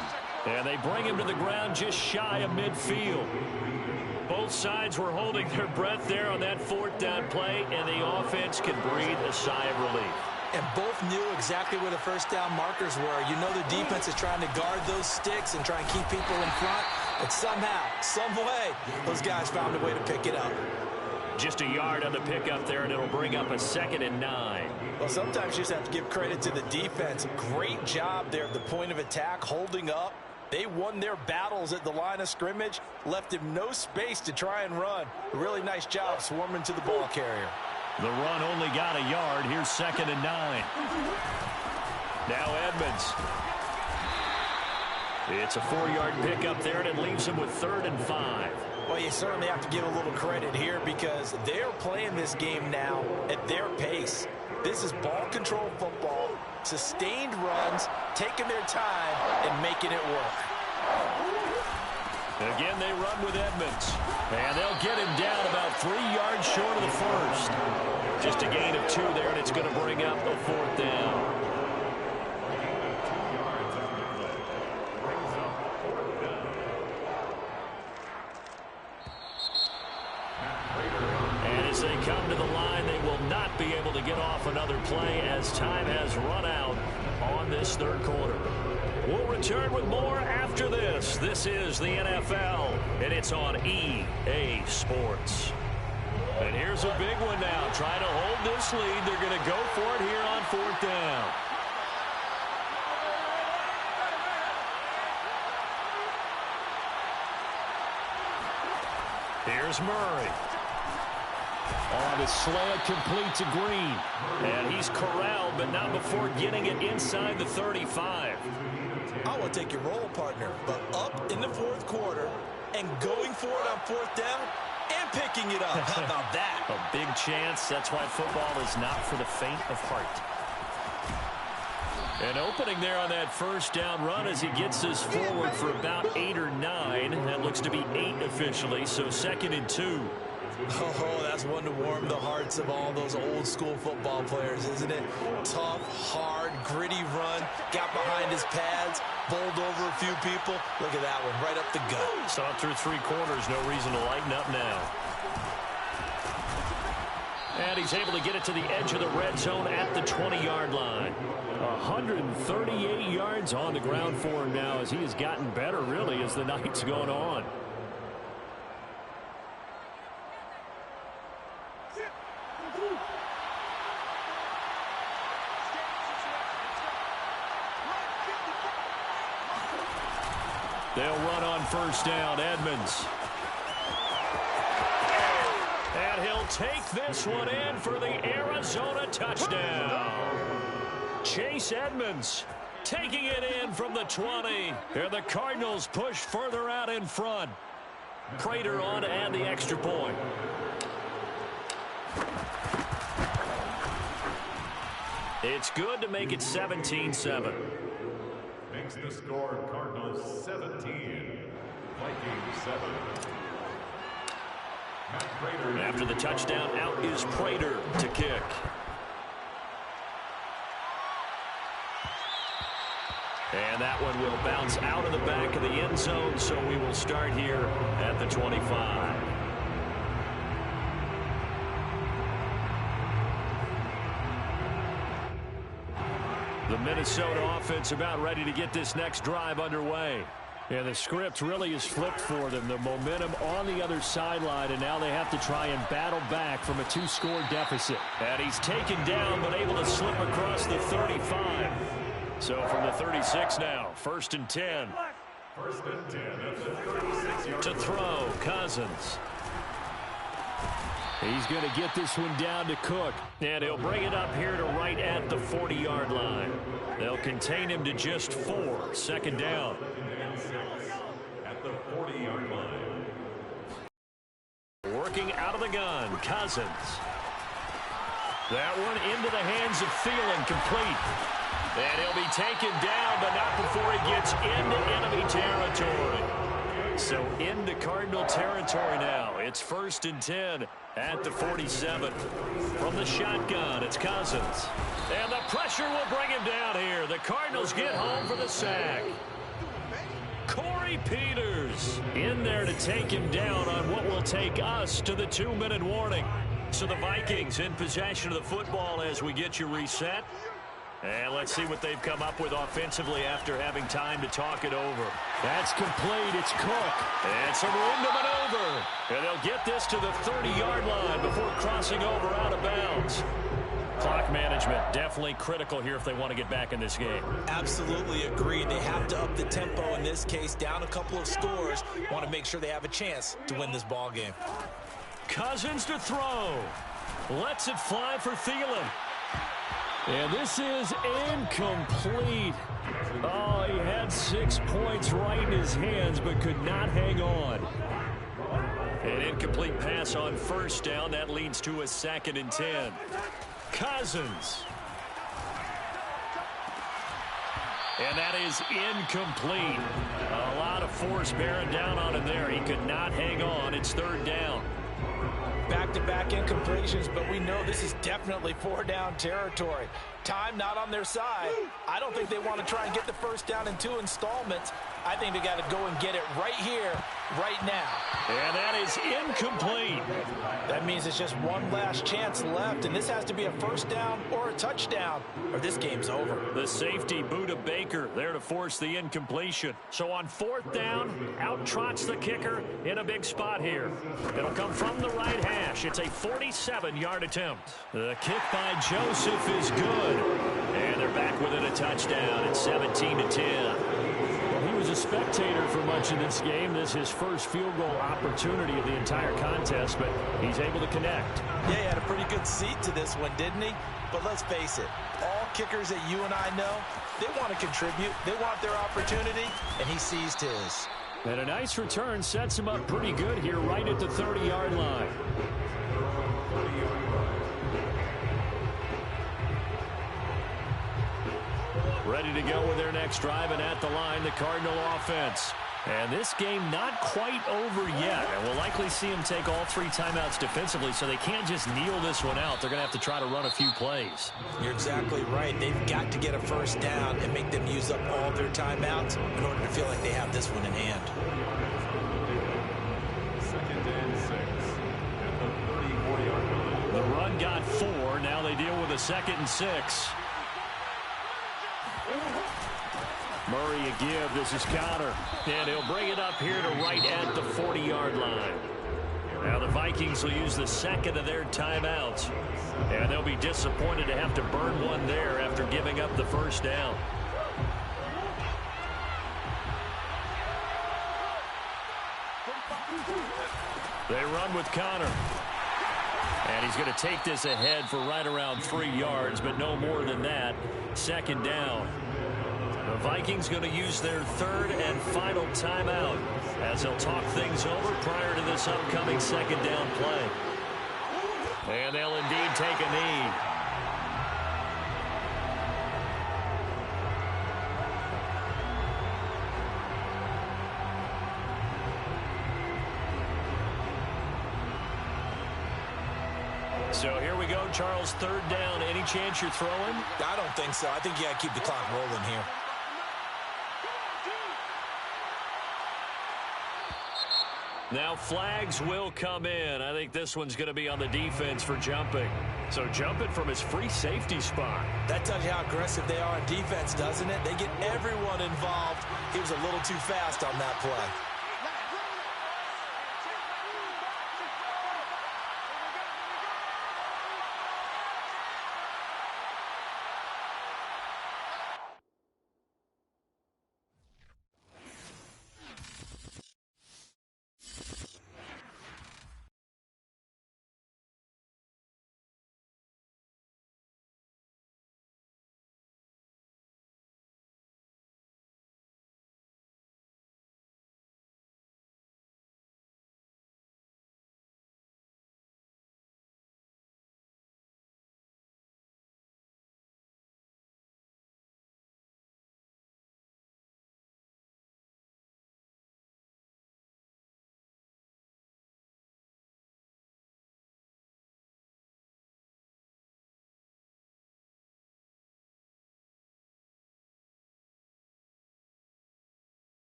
And they bring him to the ground just shy of midfield. Both sides were holding their breath there on that fourth down play, and the offense can breathe a sigh of relief. And both knew exactly where the first down markers were. You know the defense is trying to guard those sticks and try and keep people in front. But somehow, some way, those guys found a way to pick it up. Just a yard on the pickup there, and it'll bring up a 2nd and 9. Well, sometimes you just have to give credit to the defense. Great job there at the point of attack, holding up. They won their battles at the line of scrimmage, left him no space to try and run. A really nice job swarming to the ball carrier. The run only got a yard. Here's 2nd and 9. Now Edmonds. It's a 4-yard pickup there, and it leaves him with 3rd and 5. Well, you certainly have to give a little credit here because they're playing this game now at their pace. This is ball control football, sustained runs, taking their time, and making it work. Again, they run with Edmonds. And they'll get him down about 3 yards short of the first. Just a gain of 2 there, and it's going to bring up a 4th down. And as they come to the line, they will not be able to get off another play as time has run out on this third quarter. We'll return with more after this. This is the NFL, and it's on EA Sports. And here's a big one now. Trying to hold this lead. They're going to go for it here on 4th down. Here's Murray. On his slant, complete to Green. And he's corralled, but not before getting it inside the 35. I will take your role, partner, but up in the fourth quarter and going for it on 4th down and picking it up. How about that? A big chance. That's why football is not for the faint of heart. An opening there on that first down run as he gets us forward for about 8 or 9. That looks to be 8 officially, so 2nd and 2. Oh, that's one to warm the hearts of all those old school football players, isn't it? Tough, hard, gritty run, got behind his pads, bowled over a few people. Look at that one, right up the gut. Saw it through 3 quarters, no reason to lighten up now. And he's able to get it to the edge of the red zone at the 20-yard line. 138 yards on the ground for him now as he has gotten better, really, as the night's going on. They'll run on first down. Edmonds. And he'll take this one in for the Arizona touchdown. Chase Edmonds taking it in from the 20. And the Cardinals push further out in front. Prater on to add the extra point. It's good to make it 17-7. Makes the score Cardinals 17, Vikings 7. After the touchdown, out is Prater to kick. And that one will bounce out of the back of the end zone, so we will start here at the 25. The Minnesota offense about ready to get this next drive underway. And the script really is flipped for them. The momentum on the other sideline, and now they have to try and battle back from a 2-score deficit. And he's taken down, but able to slip across the 35. So from the 36 now, 1st and 10. 1st and 10 at the 36-yard to throw, Cousins. He's going to get this one down to Cook. And he'll bring it up here to right at the 40-yard line. They'll contain him to just 4. 2nd down. At the 40-yard line. Working out of the gun, Cousins. That one into the hands of Thielen, complete. And he'll be taken down, but not before he gets into enemy territory. So into Cardinal territory now. It's 1st and 10 at the 47. From the shotgun, it's Cousins. And the pressure will bring him down here. The Cardinals get home for the sack. Corey Peters in there to take him down on what will take us to the 2-minute warning. So the Vikings in possession of the football as we get you reset. And let's see what they've come up with offensively after having time to talk it over. That's complete. It's Cook. And some room to maneuver. And they'll get this to the 30-yard line before crossing over out of bounds. Clock management definitely critical here if they want to get back in this game. Absolutely agreed. They have to up the tempo in this case. Down a couple of scores. Want to make sure they have a chance to win this ball game. Cousins to throw. Lets it fly for Thielen. And this is incomplete. Oh, he had 6 points right in his hands, but could not hang on. An incomplete pass on 1st down. That leads to a 2nd and 10. Cousins. And that is incomplete. A lot of force bearing down on him there. He could not hang on. It's 3rd down. Back-to-back incompletions, but we know this is definitely 4-down territory. Time not on their side. I don't think they want to try and get the 1st down in 2 installments. I think they got to go and get it right here, right now. And that is incomplete. That means it's just one last chance left, and this has to be a 1st down or a touchdown, or this game's over. The safety, Buda Baker, there to force the incompletion. So on 4th down, out trots the kicker in a big spot here. It'll come from the right hash. It's a 47-yard attempt. The kick by Joseph is good. And they're back within a touchdown. It's 17-10. Well, he was a spectator for much of this game. This is his first field goal opportunity of the entire contest, but he's able to connect. Yeah, he had a pretty good seat to this one, didn't he? But let's face it, all kickers that you and I know, they want to contribute. They want their opportunity, and he seized his. And a nice return sets him up pretty good here right at the 30-yard line. Ready to go with their next drive, and at the line, the Cardinal offense. And this game not quite over yet. And we'll likely see them take all 3 timeouts defensively, so they can't just kneel this one out. They're going to have to try to run a few plays. You're exactly right. They've got to get a 1st down and make them use up all their timeouts in order to feel like they have this one in hand. 2nd and 6 at the 34-yard line. The run got 4. Now they deal with a 2nd and 6. Murray a give. This is Connor. And he'll bring it up here to right at the 40-yard line. Now the Vikings will use the 2nd of their timeouts. And they'll be disappointed to have to burn one there after giving up the 1st down. They run with Connor. And he's going to take this ahead for right around 3 yards, but no more than that. 2nd down. The Vikings going to use their 3rd and final timeout as they'll talk things over prior to this upcoming 2nd down play. And they'll indeed take a knee. So here we go, Charles, 3rd down. Any chance you're throwing? I don't think so. I think you got to keep the clock rolling here. Now flags will come in. I think this one's going to be on the defense for jumping. So jumping from his free safety spot. That tells you how aggressive they are on defense, doesn't it? They get everyone involved. He was a little too fast on that play.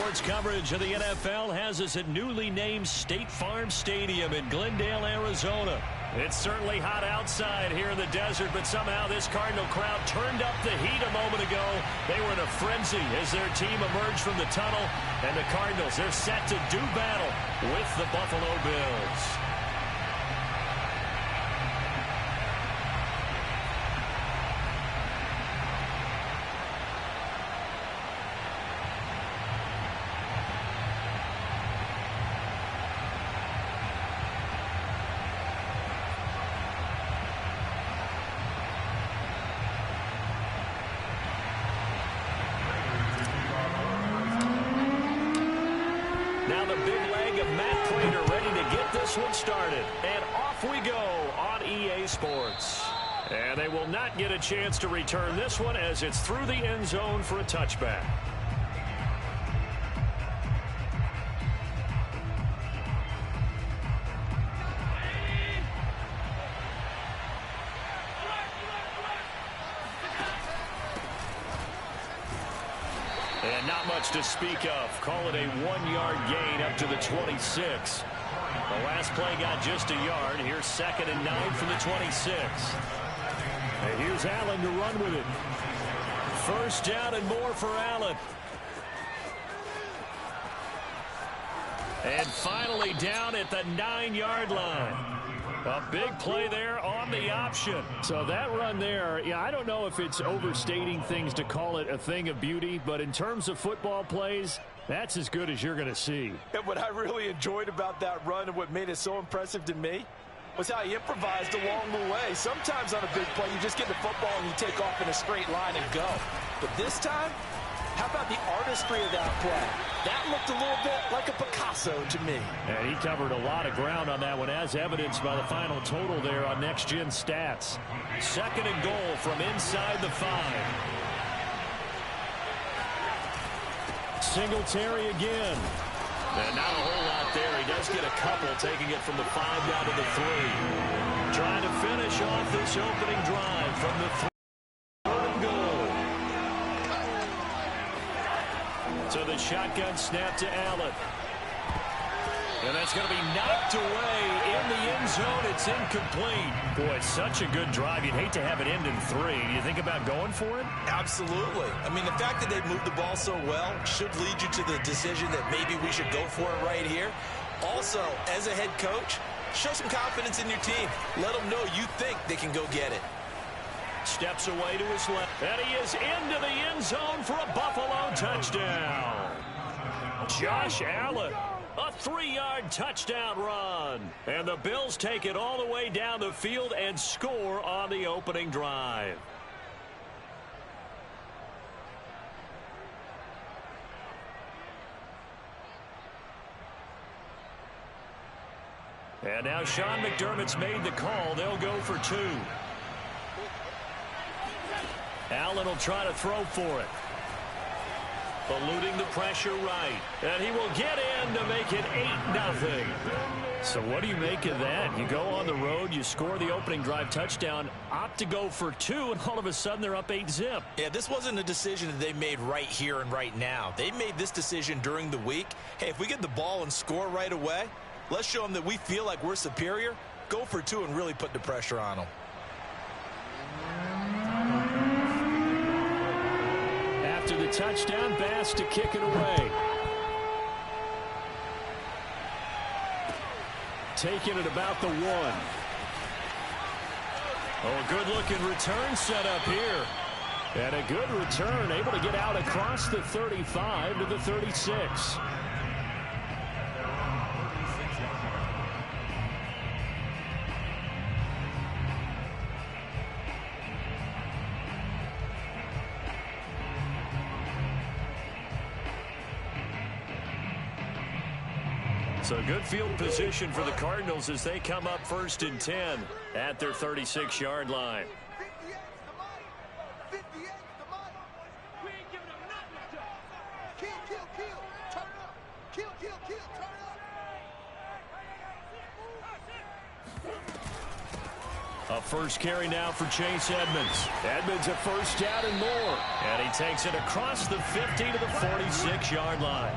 Sports coverage of the NFL has us at newly named State Farm Stadium in Glendale, Arizona. It's certainly hot outside here in the desert, but somehow this Cardinal crowd turned up the heat a moment ago. They were in a frenzy as their team emerged from the tunnel, and the Cardinals, they're set to do battle with the Buffalo Bills. Now the big leg of Matt Pratt ready to get this one started. And off we go on EA Sports. And they will not get a chance to return this one as it's through the end zone for a touchback. And not much to speak of. Call it a 1-yard gain up to the 26. The last play got just a yard. Here's 2nd and 9 from the 26. And here's Allen to run with it. First down and more for Allen. And finally down at the 9-yard line. A big play there on the option. So that run there, yeah, I don't know if it's overstating things to call it a thing of beauty, but in terms of football plays, that's as good as you're going to see. And what I really enjoyed about that run and what made it so impressive to me was how he improvised along the way. Sometimes on a big play, you just get the football and you take off in a straight line and go. But this time, how about the artistry of that play? That looked a little bit like a Picasso to me. And he covered a lot of ground on that one, as evidenced by the final total there on Next Gen Stats. 2nd and goal from inside the 5. Singletary again. And not a whole lot there. He does get a couple, taking it from the 5 down to the 3. Trying to finish off this opening drive from the 3. So the shotgun snap to Allen. And that's going to be knocked away in the end zone. It's incomplete. Boy, it's such a good drive. You'd hate to have it end in 3. Do you think about going for it? Absolutely. I mean, the fact that they moved the ball so well should lead you to the decision that maybe we should go for it right here. Also, as a head coach, show some confidence in your team. Let them know you think they can go get it. Steps away to his left. And he is into the end zone for a Buffalo touchdown. Josh Allen, a 3-yard touchdown run. And the Bills take it all the way down the field and score on the opening drive. And now Sean McDermott's made the call. They'll go for 2. Allen will try to throw for it. Eluding the pressure right. And he will get in to make it 8-0. So what do you make of that? You go on the road, you score the opening drive touchdown, opt to go for 2, and all of a sudden they're up 8-zip. Yeah, this wasn't a decision that they made right here and right now. They made this decision during the week. Hey, if we get the ball and score right away, let's show them that we feel like we're superior. Go for 2 and really put the pressure on them. After the touchdown, Bass to kick it away. Taking it about the 1. Oh, a good-looking return set up here. And a good return, able to get out across the 35 to the 36. So good field position for the Cardinals as they come up 1st and 10 at their 36-yard line. A first carry now for Chase Edmonds. Edmonds a first down and more. And he takes it across the 50 to the 46-yard line.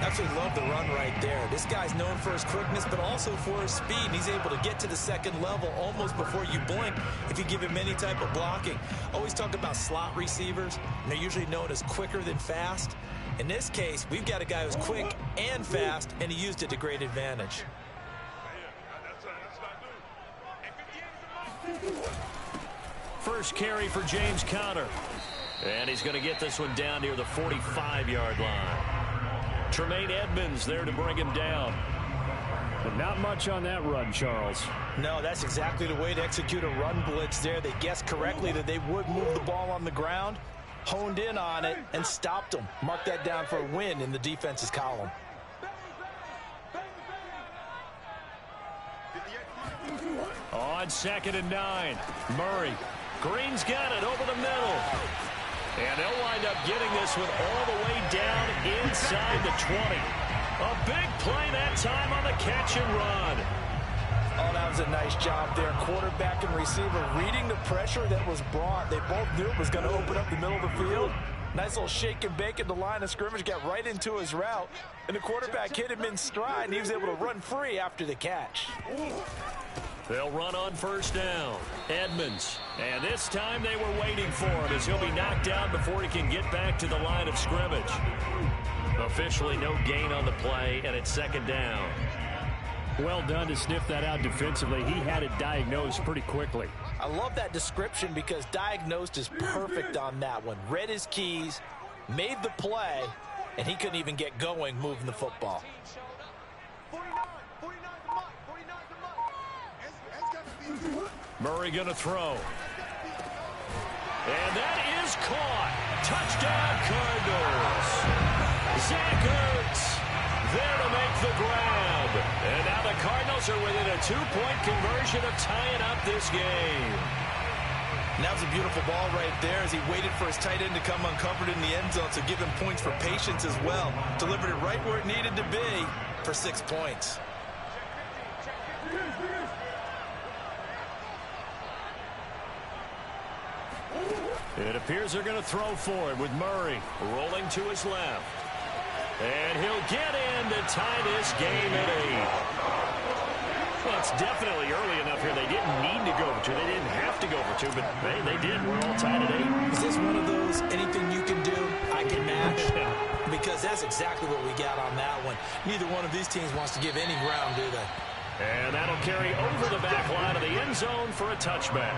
Absolutely love the run right there. This guy's known for his quickness, but also for his speed. And he's able to get to the second level almost before you blink if you give him any type of blocking. Always talk about slot receivers, and they're usually known as quicker than fast. In this case, we've got a guy who's quick and fast, and he used it to great advantage. First carry for James Conner. And he's going to get this one down near the 45-yard line. Tremaine Edmonds there to bring him down. But not much on that run, Charles. No, that's exactly the way to execute a run blitz there. They guessed correctly that they would move the ball on the ground, honed in on it, and stopped them. Mark that down for a win in the defense's column. On 2nd and 9, Murray. Green's got it over the middle. And they'll wind up getting this one all the way down inside the 20. A big play that time on the catch and run. Oh, that was a nice job there. Quarterback and receiver reading the pressure that was brought. They both knew it was going to open up the middle of the field. Nice little shake and bake at the line of scrimmage, got right into his route. And the quarterback hit him in stride, and he was able to run free after the catch. They'll run on first down. Edmonds. And this time they were waiting for him as he'll be knocked down before he can get back to the line of scrimmage. Officially no gain on the play, and it's 2nd down. Well done to sniff that out defensively. He had it diagnosed pretty quickly. I love that description because diagnosed is perfect on that one. Read his keys, made the play, and he couldn't even get going moving the football. Murray going to throw. And that is caught. Touchdown, Cardinals. Zach Ertz there to make the grab. And now the Cardinals are within a 2-point conversion of tying up this game. And that was a beautiful ball right there as he waited for his tight end to come uncovered in the end zone, so give him points for patience as well. Delivered it right where it needed to be for 6 points. It appears they're going to throw for it with Murray rolling to his left. And he'll get in to tie this game at 8. Well, it's definitely early enough here. They didn't need to go for 2. They didn't have to go for 2, but they did. We're all tied at 8. Is this one of those anything you can do, I can match? Because that's exactly what we got on that one. Neither one of these teams wants to give any ground, do they? And that'll carry over the back line of the end zone for a touchback.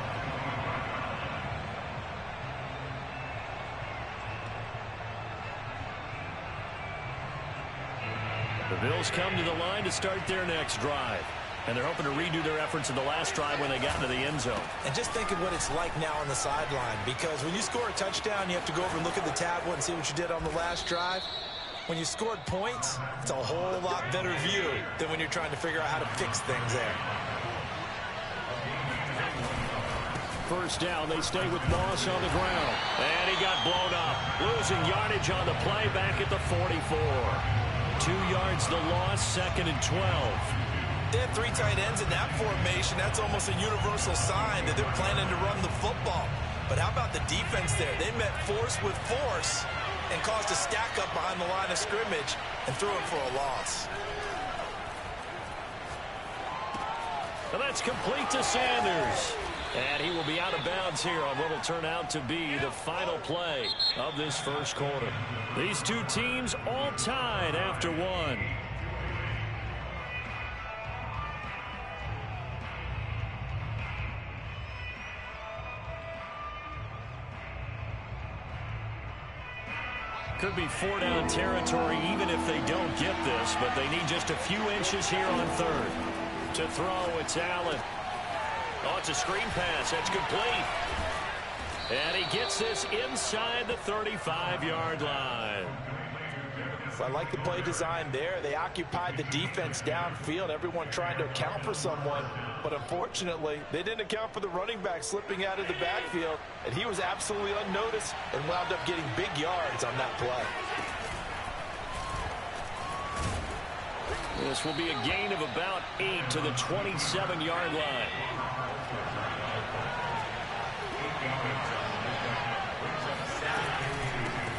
The Bills come to the line to start their next drive. And they're hoping to redo their efforts in the last drive when they got into the end zone. And just think of what it's like now on the sideline. Because when you score a touchdown, you have to go over and look at the tablet and see what you did on the last drive. When you scored points, it's a whole lot better view than when you're trying to figure out how to fix things there. First down, they stay with Moss on the ground. And he got blown up. Losing yardage on the play back at the 44. 2 yards the loss, 2nd and 12. They have 3 tight ends in that formation. That's almost a universal sign that they're planning to run the football. But how about the defense there? They met force with force and caused a stack up behind the line of scrimmage and threw him for a loss. And that's complete to Sanders. And he will be out of bounds here on what will turn out to be the final play of this first quarter. These two teams all tied after 1. Could be 4-down territory even if they don't get this, but they need just a few inches here on 3rd. To throw, it's Allen. Oh, it's a screen pass. That's complete. And he gets this inside the 35-yard line. So I like the play design there. They occupied the defense downfield, everyone trying to account for someone. But unfortunately, they didn't account for the running back slipping out of the backfield. And he was absolutely unnoticed and wound up getting big yards on that play. This will be a gain of about 8 to the 27-yard line.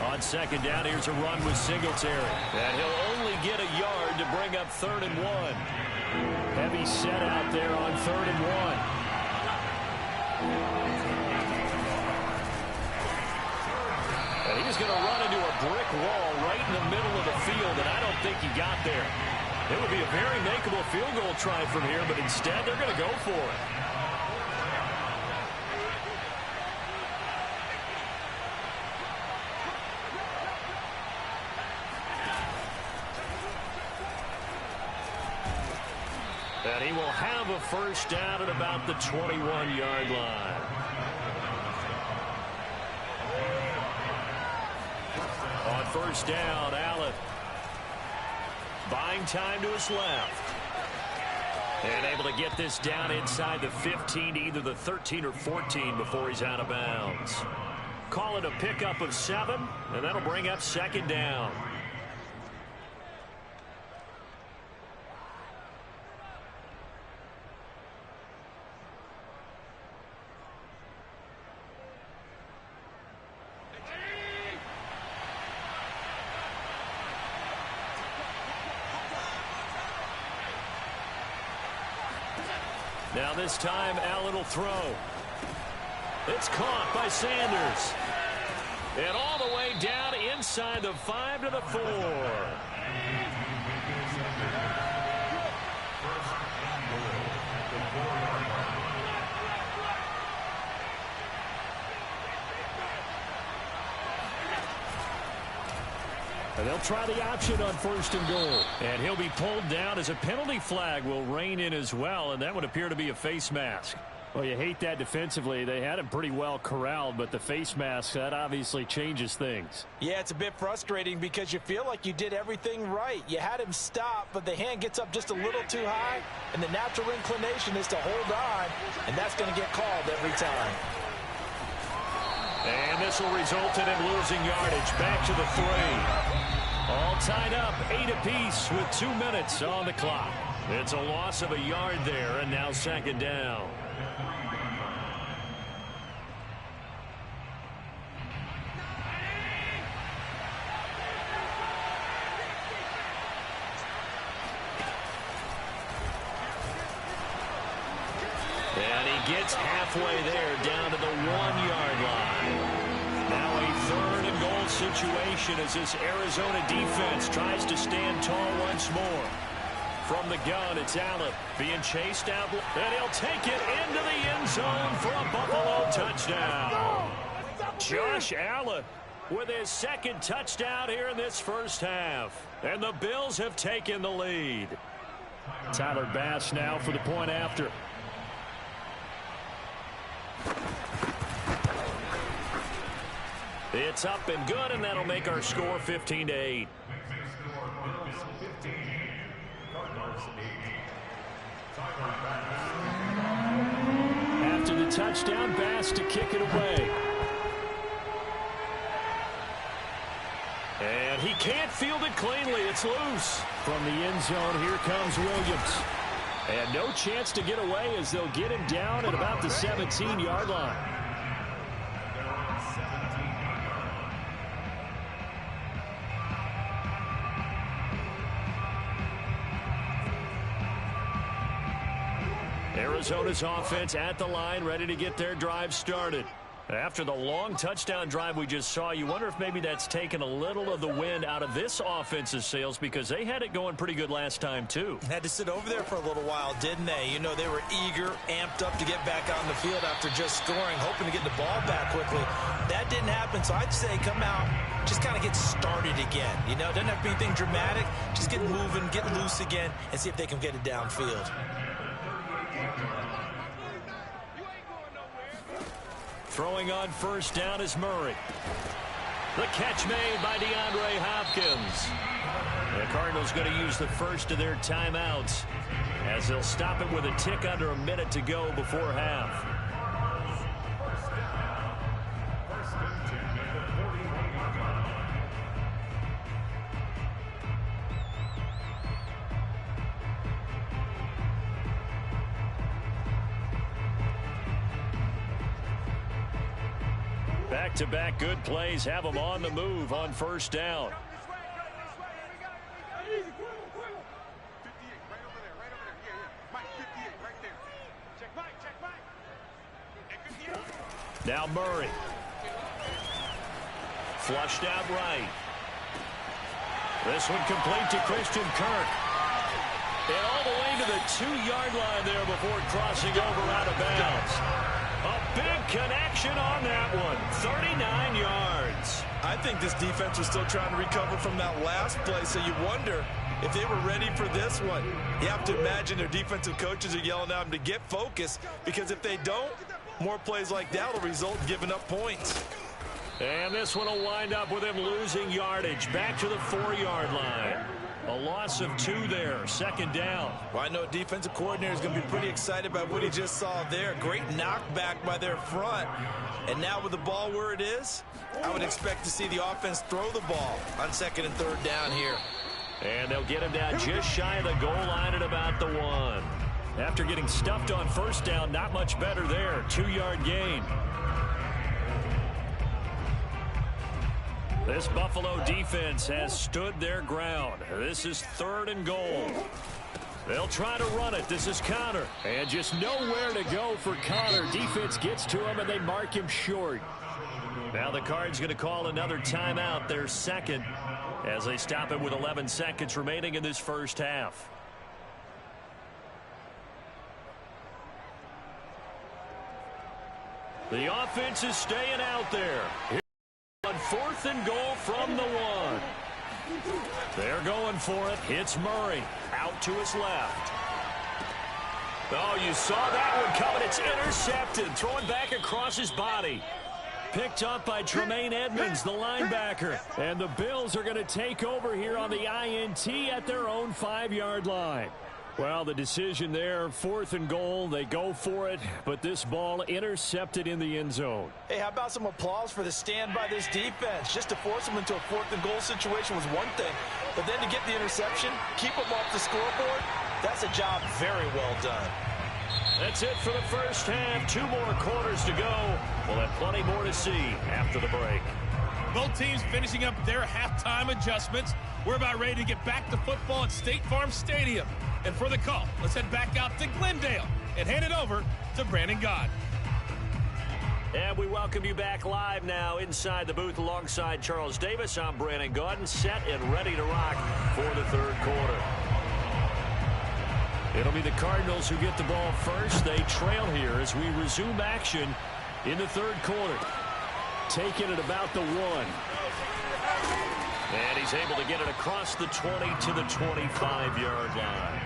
On second down, here's a run with Singletary. And he'll only get a yard to bring up 3rd and 1. Heavy set out there on 3rd and 1. And he's going to run into a brick wall right in the middle of the field, and I don't think he got there. It would be a very makeable field goal try from here, but instead they're going to go for it. And he will have a first down at about the 21-yard line. On first down, Allen. Buying time to his left. And able to get this down inside the 15 to either the 13 or 14 before he's out of bounds. Call it a pickup of 7, and that'll bring up second down. Now this time, Allen will throw. It's caught by Sanders. And all the way down inside the 5 to the 4. And they'll try the option on 1st and goal. And he'll be pulled down as a penalty flag will rein in as well, and that would appear to be a face mask. Well, you hate that defensively. They had him pretty well corralled, but the face mask, that obviously changes things. Yeah, it's a bit frustrating because you feel like you did everything right. You had him stop, but the hand gets up just a little too high, and the natural inclination is to hold on, and that's going to get called every time. And this will result in him losing yardage. Back to the 3. All tied up, 8 apiece with 2 minutes on the clock. It's a loss of a yard there, and now second down. And he gets halfway there, down to the 1-yard line. Now a 3rd and goal situation as this Arizona defense tries to stand tall once more. From the gun, it's Allen being chased out, and he'll take it into the end zone for a Buffalo touchdown. Josh Allen with his 2nd touchdown here in this first half. And the Bills have taken the lead. Tyler Bass now for the point after. It's up and good, and that'll make our score 15-8. After the touchdown, Bass to kick it away. And he can't field it cleanly. It's loose. From the end zone, here comes Williams. And no chance to get away as they'll get him down at about the 17-yard line. Arizona's offense at the line, ready to get their drive started. After the long touchdown drive we just saw, you wonder if maybe that's taken a little of the wind out of this offense's sails because they had it going pretty good last time, too. Had to sit over there for a little while, didn't they? You know, they were eager, amped up to get back on the field after just scoring, hoping to get the ball back quickly. That didn't happen, so I'd say come out, just kind of get started again. You know, it doesn't have to be anything dramatic. Just get moving, get loose again, and see if they can get it downfield. Throwing on first down is Murray. The catch made by DeAndre Hopkins. The Cardinals going to use the first of their timeouts as they'll stop it with a tick under a minute to go before half. Back-to-back good plays have them on the move on first down. Now Murray. Flushed out right. This one complete to Christian Kirk. And all the way to the 2-yard line there before crossing over out of bounds. A big connection on that one. 39 yards. I think this defense was still trying to recover from that last play, so you wonder if they were ready for this one. You have to imagine their defensive coaches are yelling at them to get focused, because if they don't, more plays like that will result in giving up points. And this one will wind up with him losing yardage back to the 4-yard line. A loss of 2 there, second down. Well, I know defensive coordinator is going to be pretty excited by what he just saw there. Great knockback by their front. And now with the ball where it is, I would expect to see the offense throw the ball on 2nd and 3rd down here. And they'll get him down just shy of the goal line at about the 1. After getting stuffed on first down, not much better there. 2-yard gain. This Buffalo defense has stood their ground. This is 3rd and goal. They'll try to run it. This is Connor. And just nowhere to go for Connor. Defense gets to him, and they mark him short. Now the Cards going to call another timeout, their second, as they stop it with 11 seconds remaining in this first half. The offense is staying out there. On 4th and goal from the 1. They're going for it. It's Murray out to his left. Oh, you saw that one coming. It's intercepted. Throwing back across his body. Picked up by Tremaine Edmonds, the linebacker. And the Bills are going to take over here on the INT at their own 5-yard line. Well, the decision there, 4th and goal. They go for it, but this ball intercepted in the end zone. Hey, how about some applause for the stand by this defense? Just to force them into a 4th and goal situation was one thing, but then to get the interception, keep them off the scoreboard, that's a job very well done. That's it for the first half. 2 more quarters to go. We'll have plenty more to see after the break. Both teams finishing up their halftime adjustments. We're about ready to get back to football at State Farm Stadium. And for the call, let's head back out to Glendale and hand it over to Brandon Gaudin. And we welcome you back live now inside the booth alongside Charles Davis. I'm Brandon Gaudin, set and ready to rock for the 3rd quarter. It'll be the Cardinals who get the ball first. They trail here as we resume action in the 3rd quarter. Taking it about the 1. And he's able to get it across the 20 to the 25-yard line.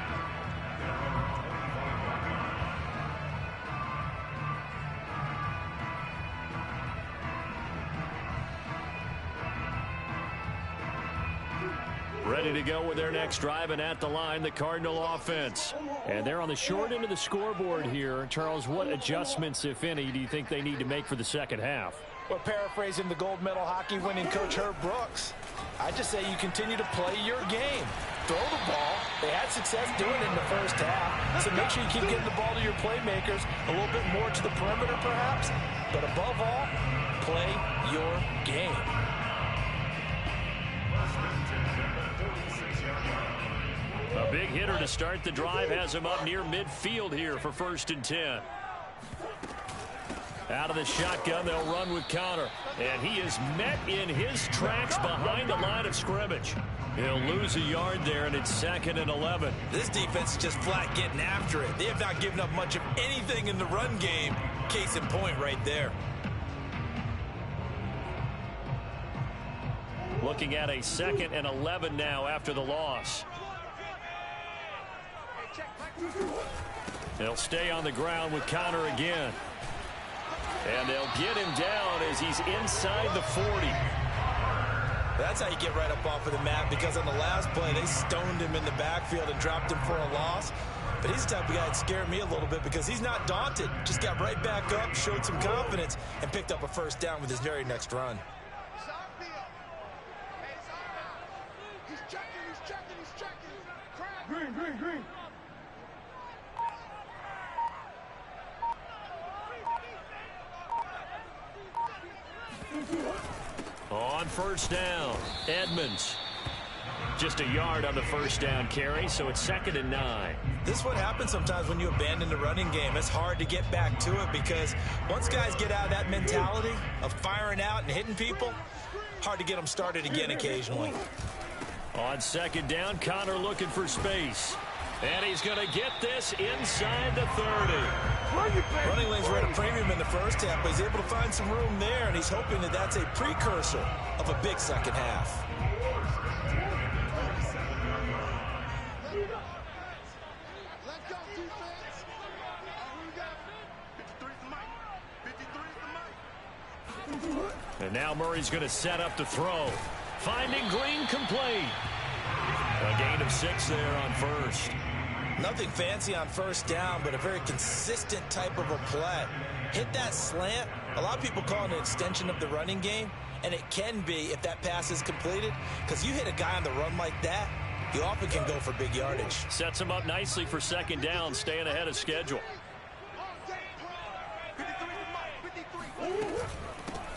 Ready to go with their next drive, and at the line, the Cardinal offense. And they're on the short end of the scoreboard here. Charles, what adjustments, if any, do you think they need to make for the second half? Well, paraphrasing the gold medal hockey winning coach Herb Brooks, I just say you continue to play your game. Throw the ball. They had success doing it in the first half, so make sure you keep getting the ball to your playmakers, a little bit more to the perimeter perhaps, but above all, play your game. A big hitter to start the drive has him up near midfield here for 1st and 10. Out of the shotgun, they'll run with Connor. And he is met in his tracks behind the line of scrimmage. He'll lose a yard there, and it's 2nd and 11. This defense is just flat getting after it. They have not given up much of anything in the run game. Case in point right there. Looking at a 2nd and 11 now after the loss. They'll stay on the ground with Connor again. And they'll get him down as he's inside the 40. That's how you get right up off of the mat, because on the last play, they stoned him in the backfield and dropped him for a loss. But he's the type of guy that scared me a little bit because he's not daunted. Just got right back up, showed some confidence, and picked up a 1st down with his very next run. Green. On first down, Edmonds. Just a yard on the first down carry, so it's 2nd and 9. This is what happens sometimes when you abandon the running game. It's hard to get back to it because once guys get out of that mentality of firing out and hitting people, hard to get them started again occasionally. On 2nd down, Connor looking for space. And he's going to get this inside the 30. Running lanes were at a premium in the first half, but he's able to find some room there, and he's hoping that that's a precursor of a big second half. And now Murray's going to set up to throw. Finding Green complete. A gain of 6 there on first. Nothing fancy on first down, but a very consistent type of a play. Hit that slant. A lot of people call it an extension of the running game, and it can be if that pass is completed, because you hit a guy on the run like that, you often can go for big yardage. Sets him up nicely for 2nd down, staying ahead of schedule.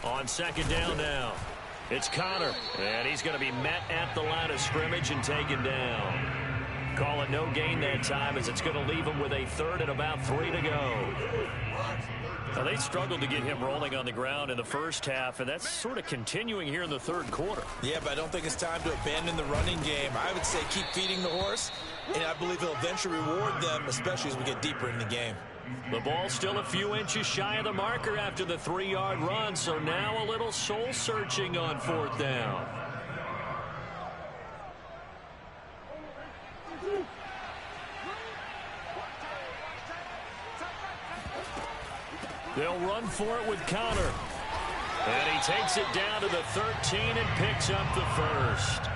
On 2nd down now, it's Connor, and he's going to be met at the line of scrimmage and taken down. Call it no gain that time, as it's going to leave him with a 3rd and about 3 to go. Now, they struggled to get him rolling on the ground in the first half, and that's sort of continuing here in the 3rd quarter. Yeah, but I don't think it's time to abandon the running game. I would say keep feeding the horse, and I believe he'll eventually reward them, especially as we get deeper in the game. The ball still a few inches shy of the marker after the 3-yard run, so now a little soul-searching on 4th down. They'll run for it with Connor. And he takes it down to the 13 and picks up the 1st.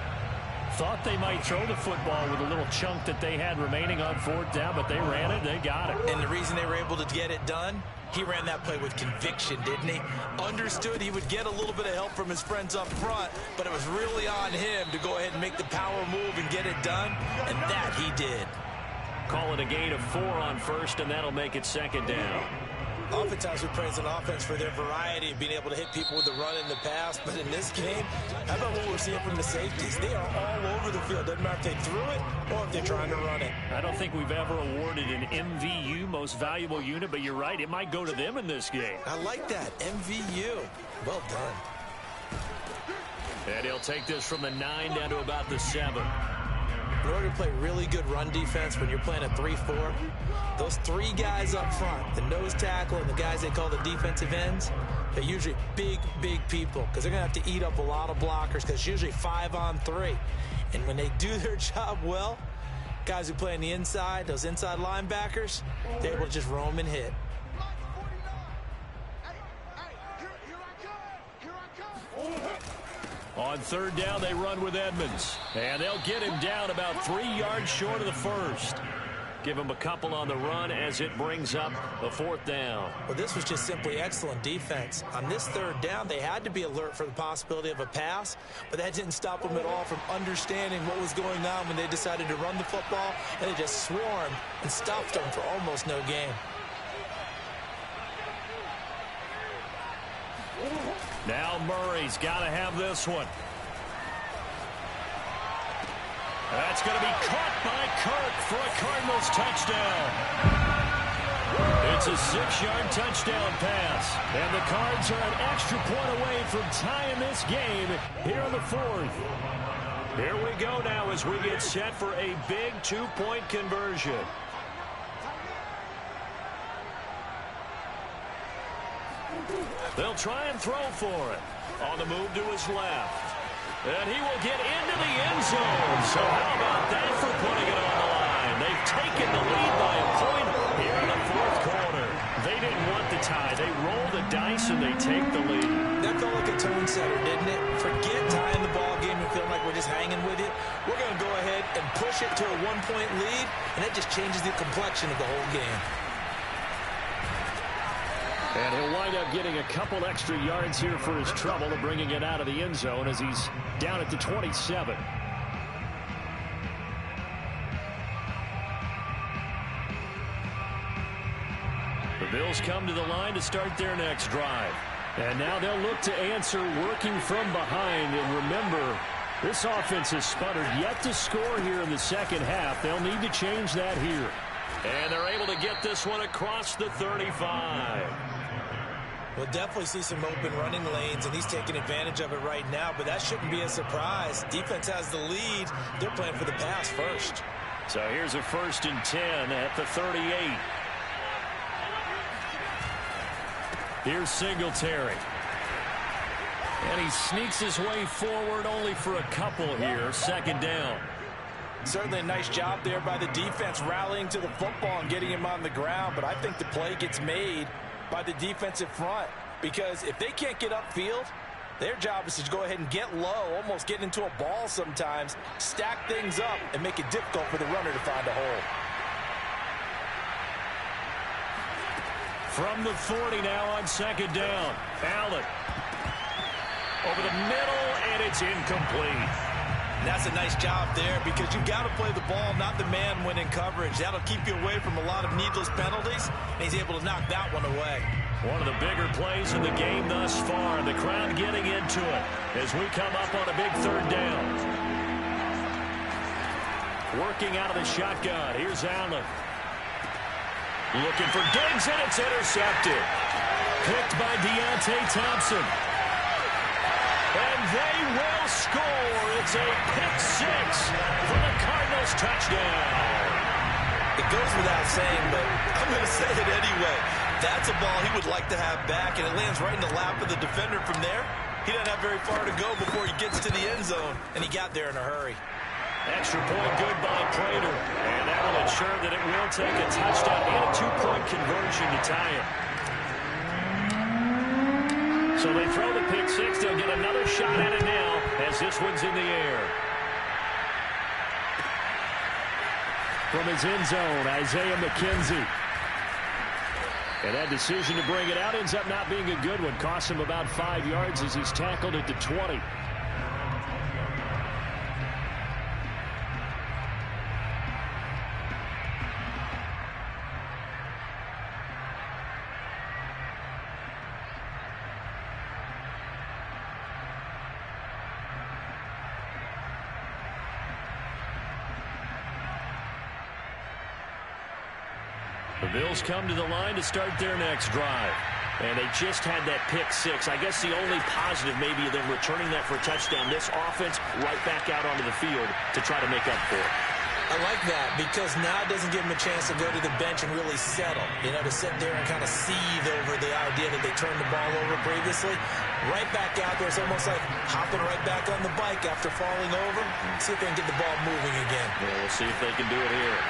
Thought they might throw the football with a little chunk that they had remaining on 4th down, but they ran it, they got it. And the reason they were able to get it done, he ran that play with conviction, didn't he? Understood he would get a little bit of help from his friends up front, but it was really on him to go ahead and make the power move and get it done, and that he did. Call it a gain of 4 on 1st, and that'll make it 2nd down. Oftentimes we praise an offense for their variety of being able to hit people with the run in the pass, but in this game, how about what we're seeing from the safeties? They are all over the field. Doesn't matter if they threw it or if they're trying to run it. I don't think we've ever awarded an MVU, most valuable unit, but you're right, it might go to them in this game. I like that, MVU. Well done. And he'll take this from the 9 down to about the 7. In order to play really good run defense when you're playing a 3-4, those 3 guys up front, the nose tackle and the guys they call the defensive ends, they're usually big, big people because they're going to have to eat up a lot of blockers because it's usually 5 on 3. And when they do their job well, guys who play on the inside, those inside linebackers, they're able to just roam and hit. On 3rd down, they run with Edmonds. And they'll get him down about 3 yards short of the 1st. Give him a couple on the run as it brings up a 4th down. Well, this was just simply excellent defense. On this 3rd down, they had to be alert for the possibility of a pass, but that didn't stop them at all from understanding what was going on when they decided to run the football, and they just swarmed and stopped them for almost no gain. Now Murray's got to have this one. That's going to be caught by Kirk for a Cardinals touchdown. It's a 6-yard touchdown pass. And the Cards are an extra point away from tying this game here in the 4th. Here we go now as we get set for a big 2-point conversion. They'll try and throw for it. On the move to his left. And he will get into the end zone. So how about that for putting it on the line? They've taken the lead by a point here in the 4th quarter. They didn't want the tie. They roll the dice and they take the lead. That felt like a tone setter, didn't it? Forget tying the ball game and feeling like we're just hanging with it. We're going to go ahead and push it to a 1-point lead, and that just changes the complexion of the whole game. And he'll wind up getting a couple extra yards here for his trouble and bringing it out of the end zone as he's down at the 27. The Bills come to the line to start their next drive. And now they'll look to answer working from behind. And remember, this offense has sputtered yet to score here in the second half. They'll need to change that here. And they're able to get this one across the 35. We'll definitely see some open running lanes, and he's taking advantage of it right now, but that shouldn't be a surprise. Defense has the lead. They're playing for the pass first. So here's a 1st and 10 at the 38. Here's Singletary. And he sneaks his way forward only for a couple here. 2nd down. Certainly a nice job there by the defense rallying to the football and getting him on the ground, but I think the play gets made by the defensive front, because if they can't get upfield, their job is to go ahead and get low, almost get into a ball sometimes, stack things up, and make it difficult for the runner to find a hole. From the 40 now on 2nd down. Allen over the middle, and it's incomplete. And that's a nice job there, because you've got to play the ball, not the man when in coverage. That'll keep you away from a lot of needless penalties, and he's able to knock that one away. One of the bigger plays in the game thus far. The crowd getting into it as we come up on a big 3rd down. Working out of the shotgun. Here's Allen. Looking for Diggs, and it's intercepted. Picked by Deontay Thompson. And they will score. It's a pick-6 for the Cardinals touchdown. It goes without saying, but I'm going to say it anyway. That's a ball he would like to have back, and it lands right in the lap of the defender from there. He doesn't have very far to go before he gets to the end zone, and he got there in a hurry. Extra point good by Prater, and that will ensure that it will take a touchdown and a 2-point conversion to tie it. So they throw the pick-6. They'll get another shot at it now as this one's in the air. From his end zone, Isaiah McKenzie. And that decision to bring it out ends up not being a good one. Costs him about 5 yards as he's tackled at the 20. The Bills come to the line to start their next drive. And they just had that pick-6. I guess the only positive maybe them returning that for a touchdown. This offense right back out onto the field to try to make up for it. I like that, because now it doesn't give them a chance to go to the bench and really settle. You know, to sit there and kind of seethe over the idea that they turned the ball over previously. Right back out there. It's almost like hopping right back on the bike after falling over. See if they can get the ball moving again. Yeah, we'll see if they can do it here.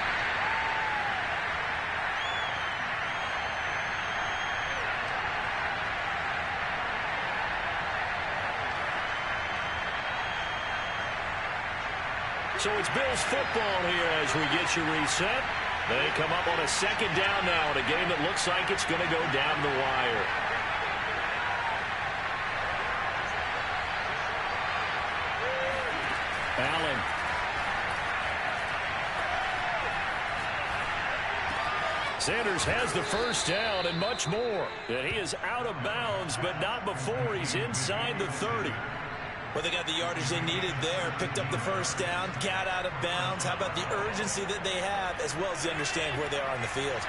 So it's Bills football here as we get you reset. They come up on a 2nd down now in a game that looks like it's going to go down the wire. Allen. Sanders has the 1st down and much more. And he is out of bounds, but not before he's inside the 30. Well, they got the yardage they needed there, picked up the 1st down, got out of bounds. How about the urgency that they have, as well as they understand where they are on the field?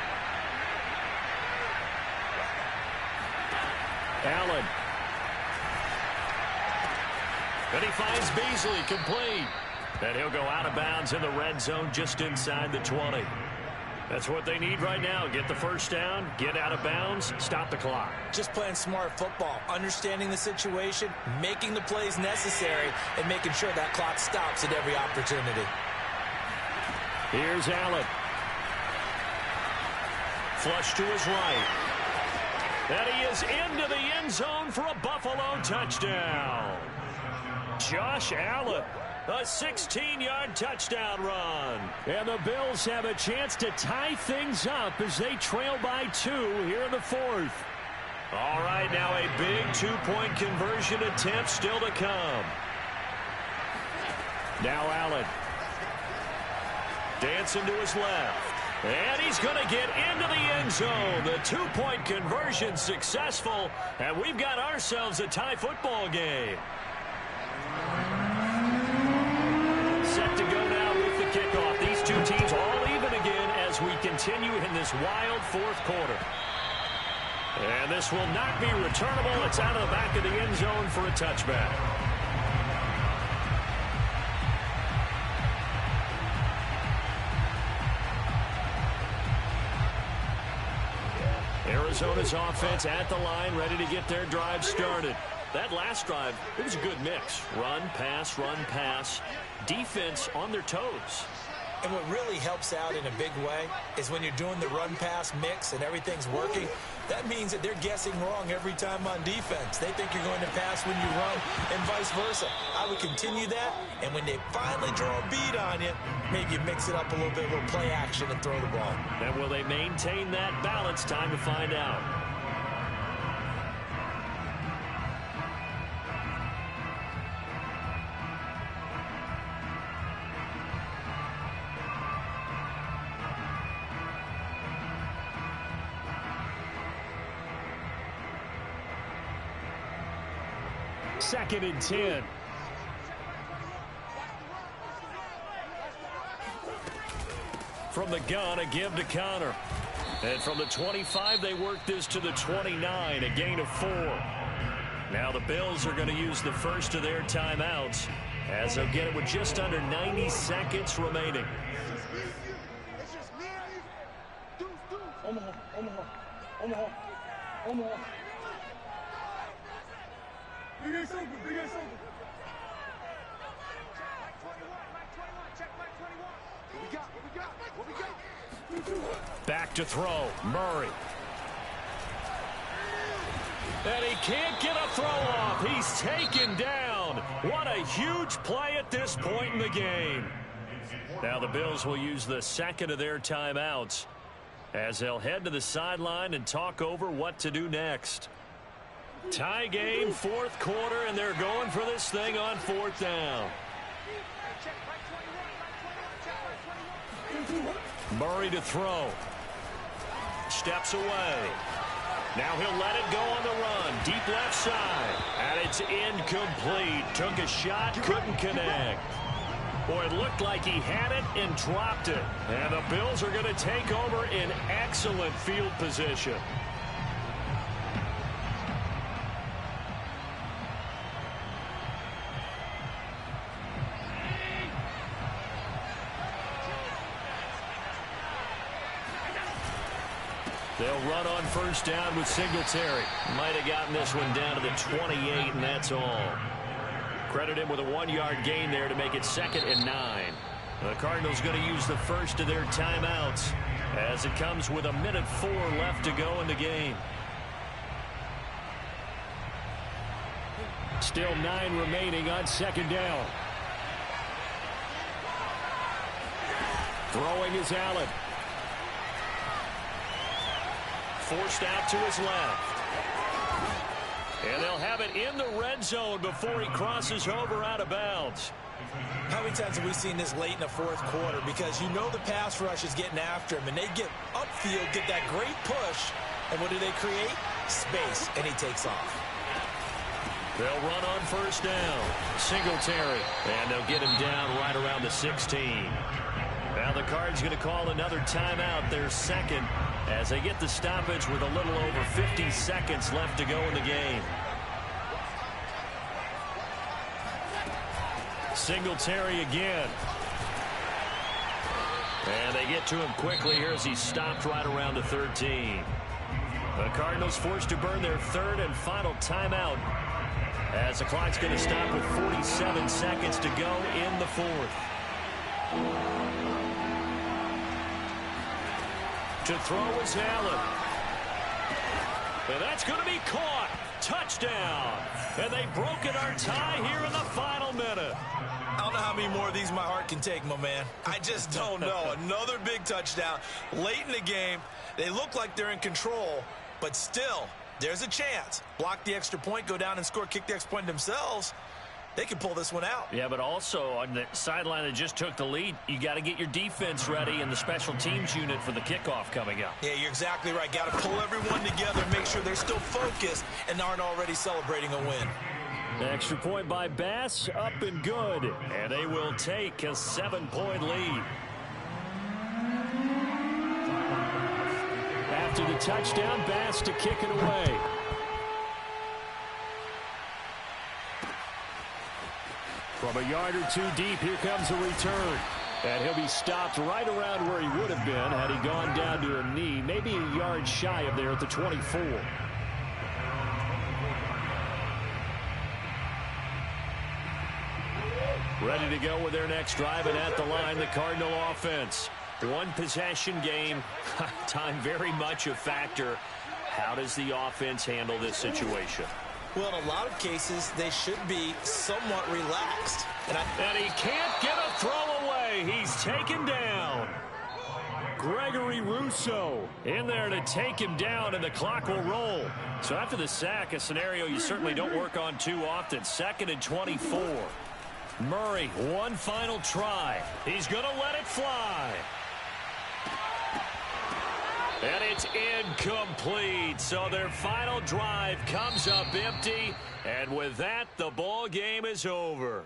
Allen. And he finds Beasley complete. And he'll go out of bounds in the red zone just inside the 20. That's what they need right now. Get the 1st down, get out of bounds, stop the clock. Just playing smart football, understanding the situation, making the plays necessary, and making sure that clock stops at every opportunity. Here's Allen. Flush to his right. And he is into the end zone for a Buffalo touchdown. Josh Allen. A 16-yard touchdown run. And the Bills have a chance to tie things up as they trail by 2 here in the 4th. All right, now a big 2-point conversion attempt still to come. Now Allen. Dancing to his left. And he's going to get into the end zone. The two-point conversion successful, and we've got ourselves a tie football game. Set to go now with the kickoff. These two teams all even again as we continue in this wild fourth quarter. And this will not be returnable. It's out of the back of the end zone for a touchback. Arizona's offense at the line, ready to get their drive started. That last drive, it was a good mix. Run, pass, defense on their toes. And what really helps out in a big way is when you're doing the run-pass mix and everything's working, that means that they're guessing wrong every time on defense. They think you're going to pass when you run and vice versa. I would continue that, and when they finally draw a bead on you, maybe you mix it up a little bit, a little play action and throw the ball. And will they maintain that balance? Time to find out. Second and 10. From the gun, a give to Connor. And from the 25, they work this to the 29, a gain of 4. Now the Bills are going to use the first of their timeouts as they'll get it with just under 90 seconds remaining. Back to throw, Murray. And he can't get a throw off. He's taken down. What a huge play at this point in the game. Now the Bills will use the second of their timeouts as they'll head to the sideline and talk over what to do next. Tie game, fourth quarter, and they're going for this thing on fourth down. Murray to throw. Steps away. Now he'll let it go on the run. Deep left side. And it's incomplete. Took a shot, couldn't connect. Boy, it looked like he had it and dropped it. And the Bills are going to take over in excellent field position. They'll run on first down with Singletary. Might have gotten this one down to the 28, and that's all. Credit him with a 1-yard gain there to make it 2nd and 9. The Cardinals going to use the first of their timeouts as it comes with 1:04 left to go in the game. Still 9 remaining on second down. Throwing is Allen. Forced out to his left. And they'll have it in the red zone before he crosses over out of bounds. How many times have we seen this late in the fourth quarter? Because you know the pass rush is getting after him, and they get upfield, get that great push, and what do they create? Space, and he takes off. They'll run on first down. Singletary, and they'll get him down right around the 16. Now the Cards going to call another timeout, their second, as they get the stoppage with a little over 50 seconds left to go in the game. Singletary again. And they get to him quickly here as he stopped right around the 13. The Cardinals forced to burn their third and final timeout as the clock's going to stop with 47 seconds to go in the fourth. To throw is Allen. And that's going to be caught. Touchdown. And they've broken our tie here in the final minute. I don't know how many more of these my heart can take, my man. I just don't know. Another big touchdown. Late in the game, they look like they're in control, but still, there's a chance. Block the extra point, go down and score, kick the extra point themselves. they can pull this one out. Yeah, but also on the sideline that just took the lead, you got to get your defense ready and the special teams unit for the kickoff coming up. Yeah, you're exactly right. Got to pull everyone together, make sure they're still focused and aren't already celebrating a win. Extra point by Bass, up and good. And they will take a 7-point lead. After the touchdown, Bass to kick it away. From a yard or two deep, here comes a return. And he'll be stopped right around where he would have been had he gone down to a knee, maybe a yard shy of there at the 24. Ready to go with their next drive, and at the line, the Cardinal offense. One possession game, time very much a factor. How does the offense handle this situation? Well, in a lot of cases, they should be somewhat relaxed. And he can't get a throw away. He's taken down. Gregory Rousseau in there to take him down, and the clock will roll. So after the sack, a scenario you certainly don't work on too often. 2nd and 24. Murray, one final try. He's going to let it fly. And it's incomplete. So their final drive comes up empty. And with that, the ball game is over.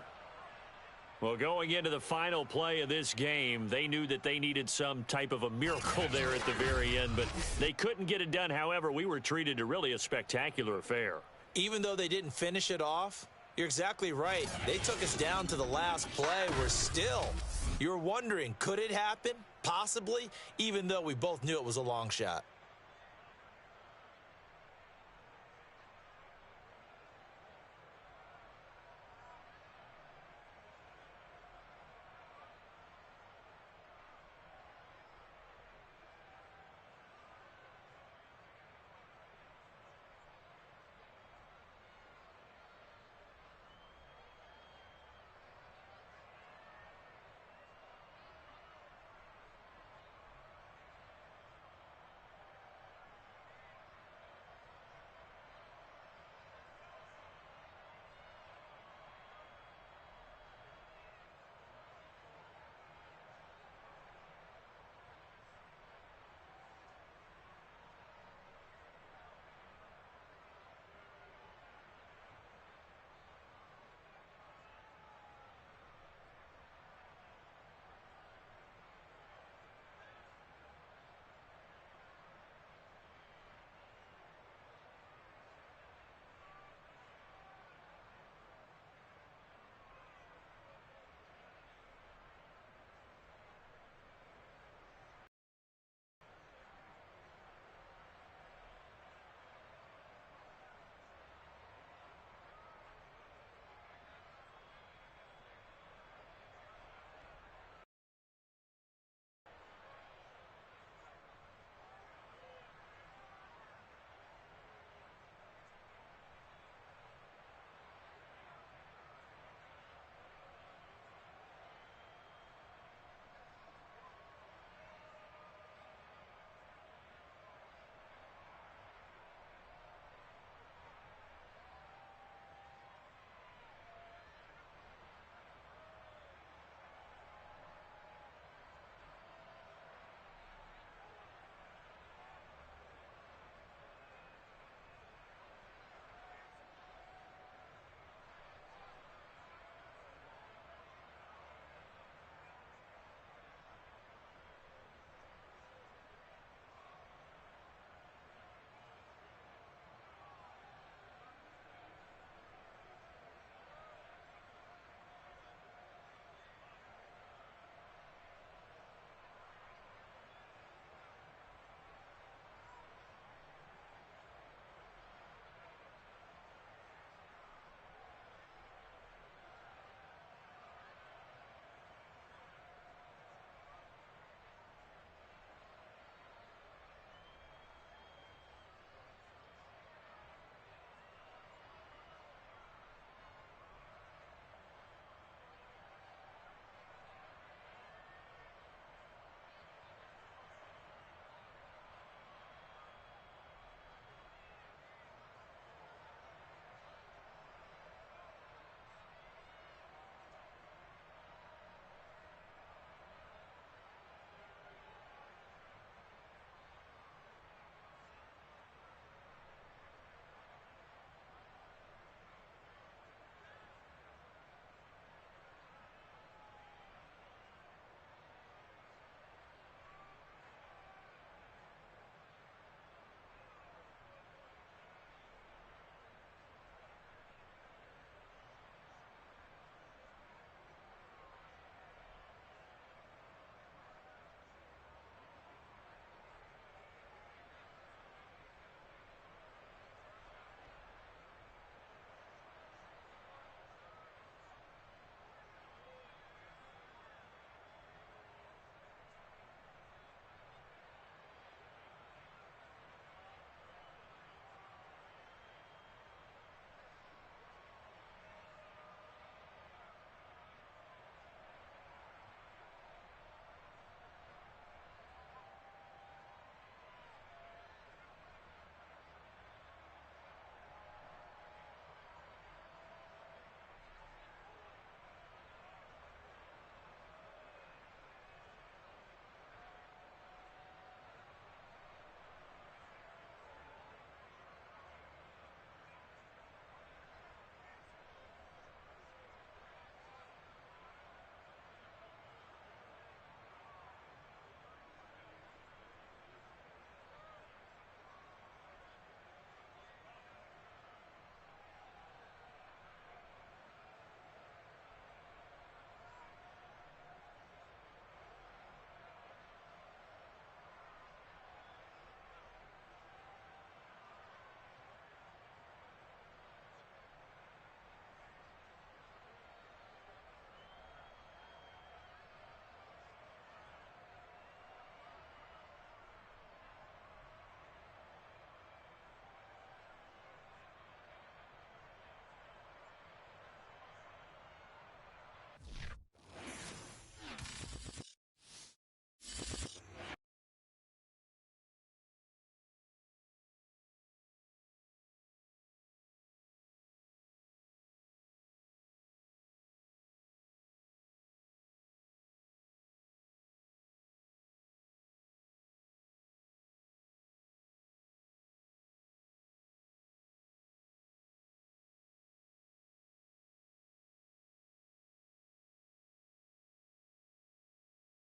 Well, going into the final play of this game, they knew that they needed some type of a miracle there at the very end, but they couldn't get it done. However, we were treated to really a spectacular affair. Even though they didn't finish it off, you're exactly right. They took us down to the last play. We're still, you're wondering, could it happen? Possibly, even though we both knew it was a long shot.